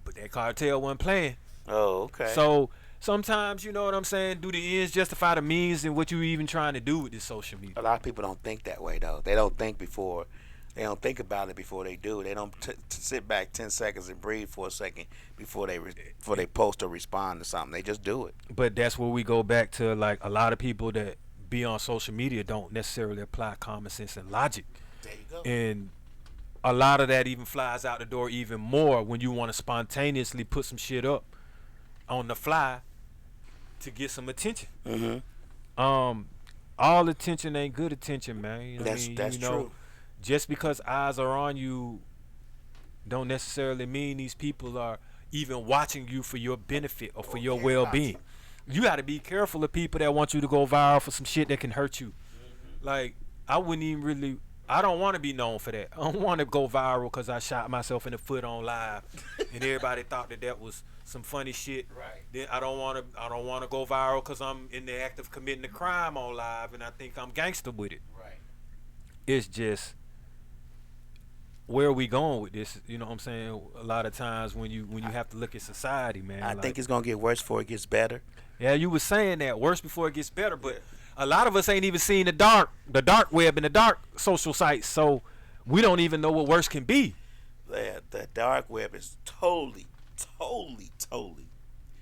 Speaker 2: But that cartel wasn't playing.
Speaker 3: Oh, okay.
Speaker 2: So sometimes, you know what I'm saying, do the ends justify the means in what you even trying to do with this social media?
Speaker 3: a lot of people don't think that way though. They don't think before. They don't think about it before they do. They don't sit back 10 seconds and breathe for a second before they post or respond to something. They just do it.
Speaker 2: But that's where we go back to, like, a lot of people that be on social media don't necessarily apply common sense and logic.
Speaker 3: There you go.
Speaker 2: And a lot of that even flies out the door even more when you want to spontaneously put some shit up on the fly to get some attention. All attention ain't good attention, man. You know what I mean?
Speaker 3: That's true.
Speaker 2: Just because eyes are on you don't necessarily mean these people are even watching you for your benefit or for your well-being. You got to be careful of people that want you to go viral for some shit that can hurt you. Like, I wouldn't even really. I don't want to be known for that. I don't want to go viral because I shot myself in the foot on live, and everybody thought that was some funny shit.
Speaker 3: Right.
Speaker 2: Then I don't want to go viral because I'm in the act of committing a crime on live, and I think I'm gangster with it.
Speaker 3: Right.
Speaker 2: It's just, where are we going with this? You know what I'm saying? A lot of times when you have to look at society, man.
Speaker 3: I think it's gonna get worse before it gets better.
Speaker 2: Yeah, you were saying that worse before it gets better, but a lot of us ain't even seen the dark web and the dark social sites, so we don't even know what worse can be.
Speaker 3: The dark web is totally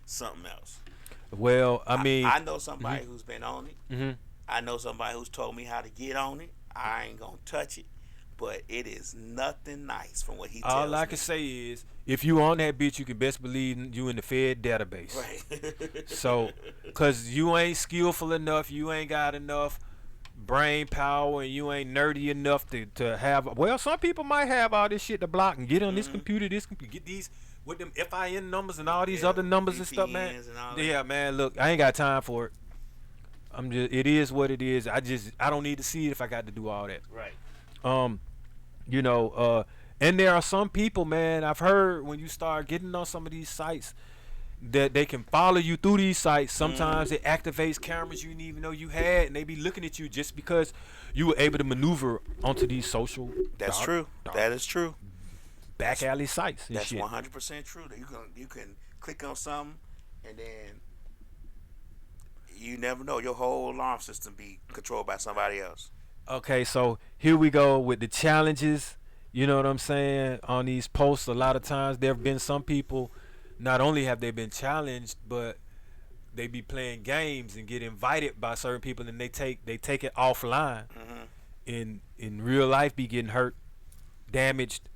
Speaker 3: something else.
Speaker 2: Well, I mean,
Speaker 3: I know somebody who's been on it.
Speaker 2: Mm-hmm.
Speaker 3: I know somebody who's told me how to get on it. I ain't gonna touch it, but it is nothing nice from what he tells me.
Speaker 2: All I can say is, if you on that bitch, you can best believe you in the Fed database.
Speaker 3: Right.
Speaker 2: So, cause you ain't skillful enough, you ain't got enough brain power, and you ain't nerdy enough to have. Well, some people might have all this shit to block and get on this computer, get these with them FIN numbers and all these other numbers and stuff, man. Yeah, man. Look, I ain't got time for it. It is what it is. I don't need to see it if I got to do all that.
Speaker 3: Right.
Speaker 2: You know, and there are some people, man, I've heard when you start getting on some of these sites that they can follow you through these sites. Sometimes it activates cameras you didn't even know you had, and they be looking at you just because you were able to maneuver onto these social.
Speaker 3: That's true. That is true.
Speaker 2: Back alley sites. And
Speaker 3: That's
Speaker 2: shit.
Speaker 3: 100% true. That you can click on something, and then you never know, your whole alarm system be controlled by somebody else.
Speaker 2: Okay, so here we go with the challenges. You know what I'm saying? On these posts, a lot of times there have been some people, not only have they been challenged, but they be playing games and get invited by certain people, and they take it offline. In real life, be getting hurt, damaged,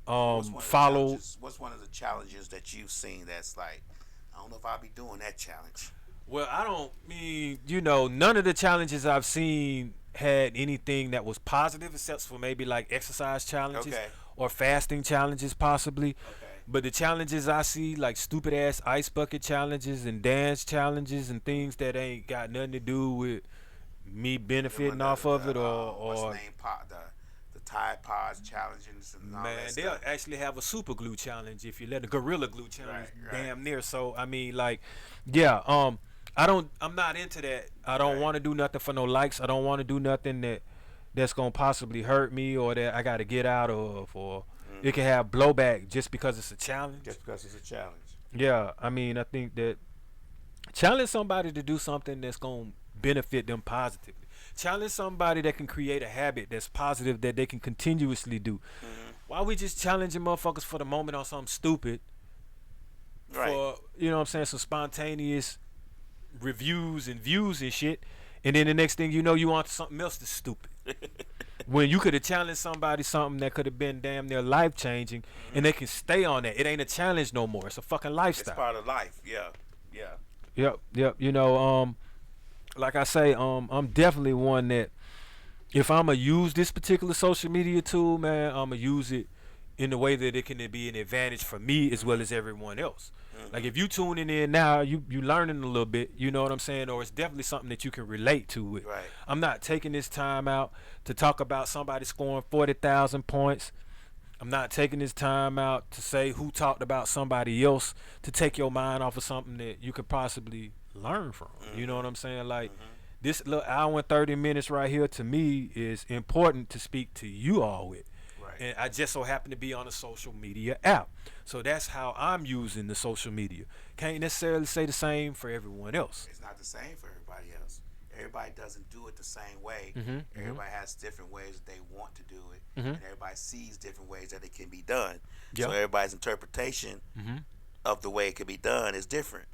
Speaker 2: followed.
Speaker 3: What's one of the challenges that you've seen that's like, I don't know if I'll be doing that challenge?
Speaker 2: Well, I don't mean, none of the challenges I've seen had anything that was positive, except for maybe like exercise challenges or fasting challenges possibly. But the challenges I see, like stupid ass ice bucket challenges and dance challenges and things that ain't got nothing to do with me benefiting off of it, or
Speaker 3: what's the name, the Tide Pods challenges and all
Speaker 2: man,
Speaker 3: that
Speaker 2: they'll
Speaker 3: stuff.
Speaker 2: actually have a super glue challenge if you let a gorilla glue challenge,
Speaker 3: Right.
Speaker 2: damn near. So I mean, like, yeah, I'm not into that. I don't want to do nothing for no likes. I don't want to do nothing that's gonna possibly hurt me or that I got to get out of, or it can have blowback just because it's a challenge.
Speaker 3: Just because it's a challenge.
Speaker 2: Yeah, I mean, I think that challenge somebody to do something that's gonna benefit them positively. Challenge somebody that can create a habit that's positive that they can continuously do. Why we just challenging motherfuckers for the moment on something stupid?
Speaker 3: Right.
Speaker 2: For, you know what I'm saying, some spontaneous reviews and views and shit, and then the next thing you know, you want something else that's stupid. When you could have challenged somebody something that could have been damn near life changing, and they can stay on that. It ain't a challenge no more. It's a fucking lifestyle.
Speaker 3: It's part of life. Yeah.
Speaker 2: Yep. You know, like I say, I'm definitely one that if I'ma use this particular social media tool, man, I'ma use it in the way that it can be an advantage for me as well as everyone else. Like if you tuning in now, you learning a little bit, you know what I'm saying, or it's definitely something that you can relate to with.
Speaker 3: Right.
Speaker 2: I'm not taking this time out to talk about somebody scoring 40,000 points. I'm not taking this time out to say who talked about somebody else, to take your mind off of something that you could possibly learn from. You know what I'm saying? Like this little hour and 30 minutes right here to me is important to speak to you all with. And I just so happen to be on a social media app. So that's how I'm using the social media. Can't necessarily say the same for everyone else.
Speaker 3: It's not the same for everybody else. Everybody doesn't do it the same way. Everybody has different ways that they want to do it. And everybody sees different ways that it can be done. So everybody's interpretation of the way it can be done is different.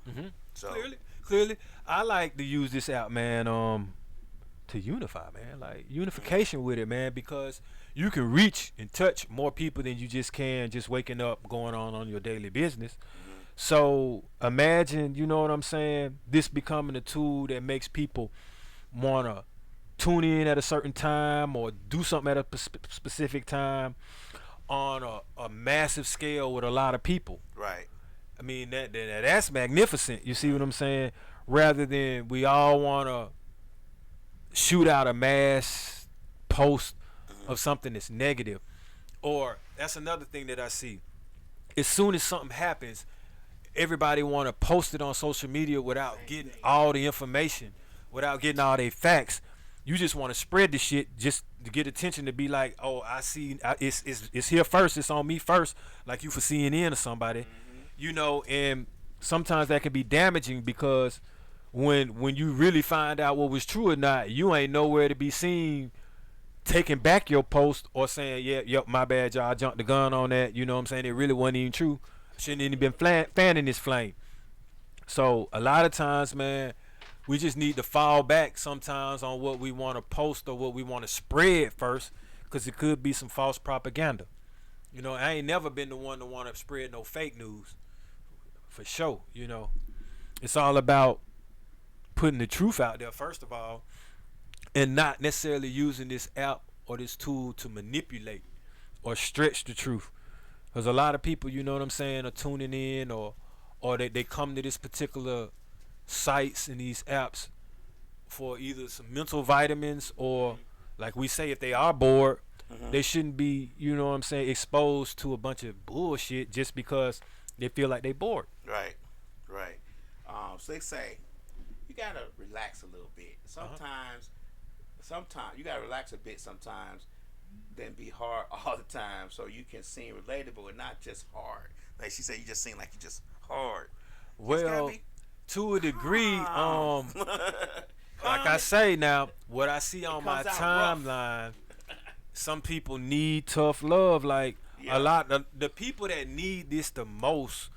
Speaker 3: So
Speaker 2: Clearly, I like to use this app, man, to unify, man. Like unification with it, man, because you can reach and touch more people than you just can just waking up, going on your daily business. So imagine, you know what I'm saying, this becoming a tool that makes people want to tune in at a certain time or do something at a specific time on a massive scale with a lot of people.
Speaker 3: Right.
Speaker 2: I mean that's magnificent. You see what I'm saying? Rather than we all want to shoot out a mass post of something that's negative, or that's another thing that I see. As soon as something happens, everybody want to post it on social media without getting all the information, without getting all their facts. You just want to spread the shit just to get attention, to be like, oh, I see, it's here first, it's on me first, like you for CNN or somebody, you know. And sometimes that can be damaging, because when you really find out what was true or not, you ain't nowhere to be seen taking back your post or saying, yeah, yep, my bad, y'all, I jumped the gun on that. You know what I'm saying? It really wasn't even true. Shouldn't even been fanning this flame. So a lot of times, man, we just need to fall back sometimes on what we want to post or what we want to spread first, because it could be some false propaganda. You know, I ain't never been the one to want to spread no fake news, for sure. You know, it's all about putting the truth out there first of all, and not necessarily using this app or this tool to manipulate or stretch the truth. Because a lot of people, you know what I'm saying, are tuning in, or they come to this particular sites and these apps for either some mental vitamins, or like we say, if they are bored, they shouldn't be, you know what I'm saying, exposed to a bunch of bullshit just because they feel like they bored.
Speaker 3: Right. So they say you gotta relax a little bit. Sometimes you gotta relax a bit sometimes, then be hard all the time, so you can seem relatable and not just hard. Like she said, you just seem like you're just hard.
Speaker 2: Well, to a degree, like I say now, what I see on my timeline, some people need tough love. Like a lot of the people that need this the most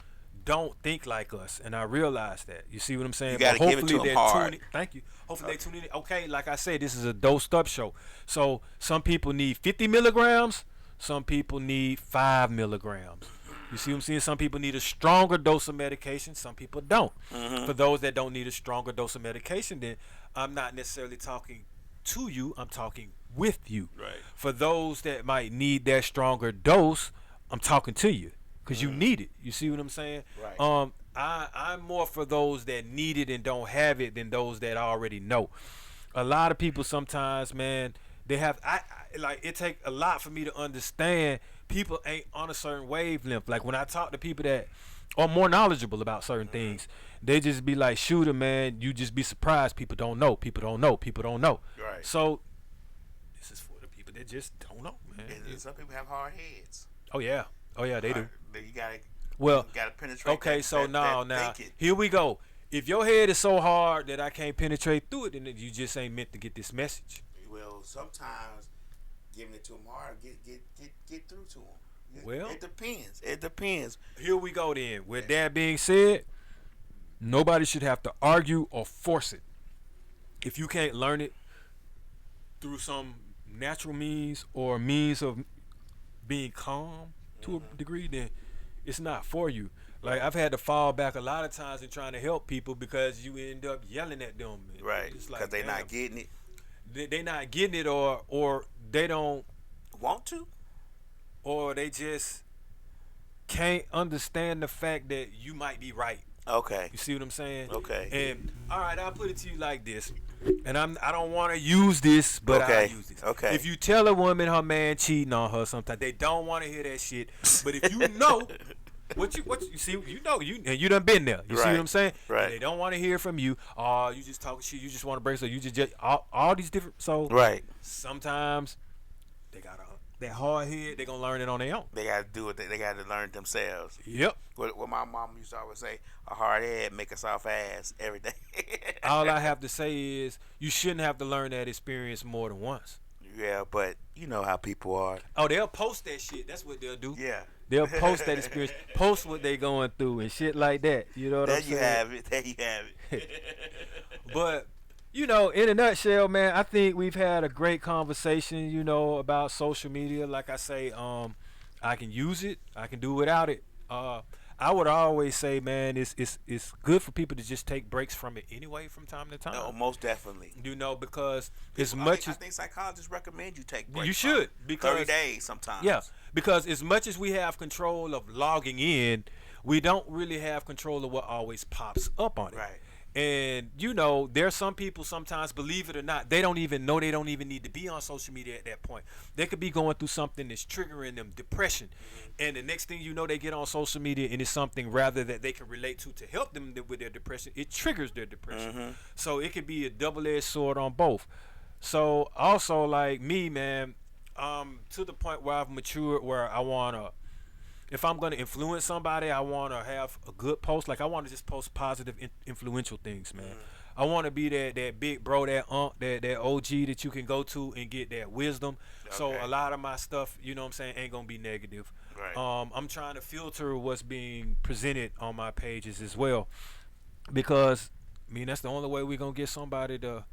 Speaker 2: don't think like us, and I realize that. You see what I'm saying?
Speaker 3: You gotta give it to them hard.
Speaker 2: Thank you. Hopefully they tune in. Okay, like I said, this is a dosed up show. So some people need 50 milligrams. Some people need 5 milligrams. You see what I'm saying? Some people need a stronger dose of medication. Some people don't. For those that don't need a stronger dose of medication, then I'm not necessarily talking to you. I'm talking with you.
Speaker 3: Right.
Speaker 2: For those that might need that stronger dose, I'm talking to you, because you need it. You see what I'm saying?
Speaker 3: Right.
Speaker 2: I'm more for those that need it and don't have it than those that already know. A lot of people sometimes, man, they have. I like it take a lot for me to understand people ain't on a certain wavelength. Like when I talk to people that are more knowledgeable about certain things, they just be like, "Shooter, man, you just be surprised. People don't know. People don't know. People don't know."
Speaker 3: Right.
Speaker 2: So this is for the people that just don't know, man.
Speaker 3: And some people have hard heads.
Speaker 2: Oh yeah, they do.
Speaker 3: You gotta.
Speaker 2: Well,
Speaker 3: you gotta penetrate.
Speaker 2: Okay, so now
Speaker 3: thinking.
Speaker 2: here we go. If your head is so hard that I can't penetrate through it, then you just ain't meant to get this message.
Speaker 3: Well, sometimes giving it to them hard get through to them.
Speaker 2: Well,
Speaker 3: it depends. It depends.
Speaker 2: Here we go then. With that being said, nobody should have to argue or force it. If you can't learn it through some natural means or means of being calm to a degree, then it's not for you. Like I've had to fall back a lot of times in trying to help people because you end up yelling at them.
Speaker 3: Right.
Speaker 2: It's
Speaker 3: Because
Speaker 2: like,
Speaker 3: they're not getting it.
Speaker 2: They not getting it, or they don't
Speaker 3: Want to?
Speaker 2: or they just can't understand the fact that you might be right.
Speaker 3: Okay.
Speaker 2: You see what I'm saying?
Speaker 3: Okay.
Speaker 2: And all right, I'll put it to you like this. And I don't want to use this, but
Speaker 3: Okay.
Speaker 2: I'll use this.
Speaker 3: Okay.
Speaker 2: If you tell a woman her man cheating on her, sometimes they don't want to hear that shit. But if you know what you see, you know you done been there. You see
Speaker 3: Right.
Speaker 2: what I'm saying?
Speaker 3: Right.
Speaker 2: And they don't want to hear from you. Oh, you just talking shit. You just want to break. So you just all these different. So
Speaker 3: Right.
Speaker 2: sometimes they got that hard head. They gonna learn it on their own.
Speaker 3: They gotta do it. They gotta learn it themselves.
Speaker 2: Yep.
Speaker 3: What my mom used to always say: a hard head make a soft ass every day.
Speaker 2: All I have to say is you shouldn't have to learn that experience more than once.
Speaker 3: Yeah, but you know how people are.
Speaker 2: Oh, they'll post that shit. That's what they'll do.
Speaker 3: Yeah.
Speaker 2: They'll post that experience, post what they going through and shit like that. You know what
Speaker 3: There
Speaker 2: I'm
Speaker 3: you
Speaker 2: saying?
Speaker 3: have it. There you have it.
Speaker 2: But, you know, in a nutshell, man, I think we've had a great conversation, you know, about social media. Like I say, I can use it. I can do without it. I would always say, man, it's good for people to just take breaks from it anyway from time to time.
Speaker 3: No, most definitely.
Speaker 2: You know, because as
Speaker 3: I
Speaker 2: much
Speaker 3: think psychologists recommend you take breaks.
Speaker 2: you should,
Speaker 3: from
Speaker 2: because
Speaker 3: 30 days sometimes.
Speaker 2: Yeah, because as much as we have control of logging in, we don't really have control of what always pops up on it.
Speaker 3: Right.
Speaker 2: And you know, there's some people sometimes, believe it or not, they don't even know they don't even need to be on social media at that point. They could be going through something that's triggering them, depression, and the next thing you know, they get on social media and it's something rather that they can relate to help them with their depression. It triggers their depression. So it could be a double-edged sword on both. So also, like me, man, to the point where I've matured, where I wanna, if I'm gonna influence somebody, I wanna have a good post. Like I wanna just post positive, influential things, man. I wanna be that big bro, that OG that you can go to and get that wisdom. So a lot of my stuff, you know what I'm saying, ain't gonna be negative.
Speaker 3: Right.
Speaker 2: I'm trying to filter what's being presented on my pages as well, because I mean that's the only way we're gonna get somebody to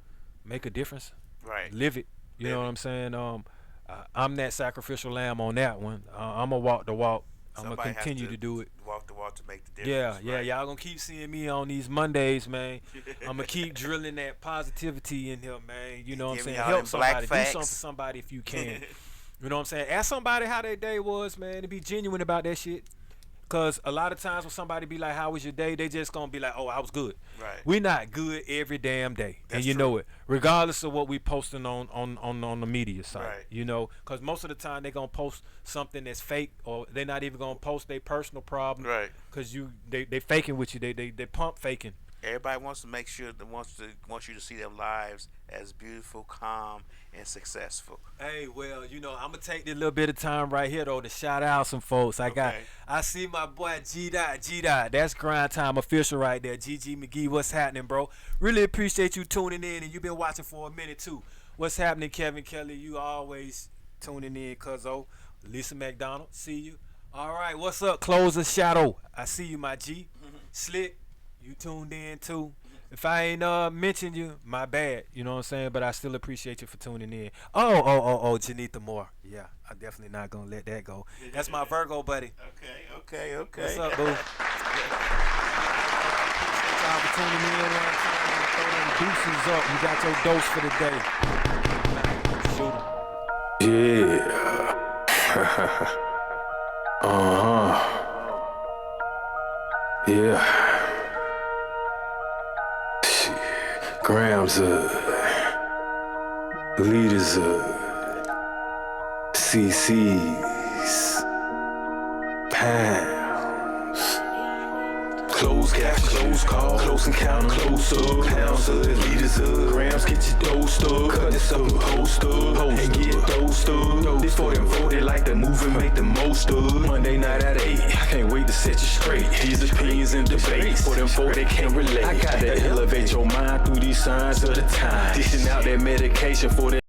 Speaker 2: make a difference.
Speaker 3: Right.
Speaker 2: Live it. You know what I'm saying? I'm that sacrificial lamb on that one. I'm gonna walk the walk. I'm gonna
Speaker 3: Somebody has
Speaker 2: continue to do it.
Speaker 3: Walk the walk to make the difference.
Speaker 2: Yeah,
Speaker 3: right?
Speaker 2: y'all gonna keep seeing me on these Mondays, man. I'm gonna keep drilling that positivity in here, man. You know what I'm
Speaker 3: Giving
Speaker 2: saying?
Speaker 3: y'all
Speaker 2: Help
Speaker 3: them
Speaker 2: somebody,
Speaker 3: black
Speaker 2: do
Speaker 3: facts.
Speaker 2: something for somebody if you can. You know what I'm saying? Ask somebody how their day was, man, and be genuine about that shit. Cause a lot of times when somebody be like, "How was your day?" they just gonna be like, "Oh, I was good."
Speaker 3: Right.
Speaker 2: We not good every damn day, and
Speaker 3: That's
Speaker 2: you
Speaker 3: true.
Speaker 2: know it, regardless of what we posting on the media side.
Speaker 3: Right.
Speaker 2: You know, cause most of the time they gonna post something that's fake, or they're not even gonna post their personal problem.
Speaker 3: Right.
Speaker 2: Cause they faking with you. They pump faking.
Speaker 3: Everybody wants to make sure that wants you to see their lives as beautiful, calm, and successful.
Speaker 2: Hey, well, you know, I'm gonna take this little bit of time right here though to shout out some folks. I see my boy G Dot. That's Grind Time Official right there. GG McGee, what's happening, bro? Really appreciate you tuning in, and you've been watching for a minute too. What's happening, Kevin Kelly? You always tuning in, cuzzo. Lisa McDonald, see you. All right, what's up, Closer Shadow? I see you, my G. Slick, you tuned in too. If I ain't mentioned you, my bad. You know what I'm saying? But I still appreciate you for tuning in. Oh, Janitha Moore. Yeah, I'm definitely not gonna let that go. That's my Virgo buddy.
Speaker 3: Okay.
Speaker 2: What's up, boo? Appreciate y'all for tuning in. Throw them deuces up. You got your dose for the day. Shoot 'em.
Speaker 1: Yeah. Yeah. Grams leaders CC's, pounds, close cash, close call, close encounter, close up, pounds leaders grams, get your dose up, cut this up, post up, and get dosed up. This for them voted like the movie, make the most of. Monday night at 8, I can't wait to set you straight. These opinions and debates, for them folk they can't relate. I got to elevate your mind through these signs of the time, dishing out that medication for that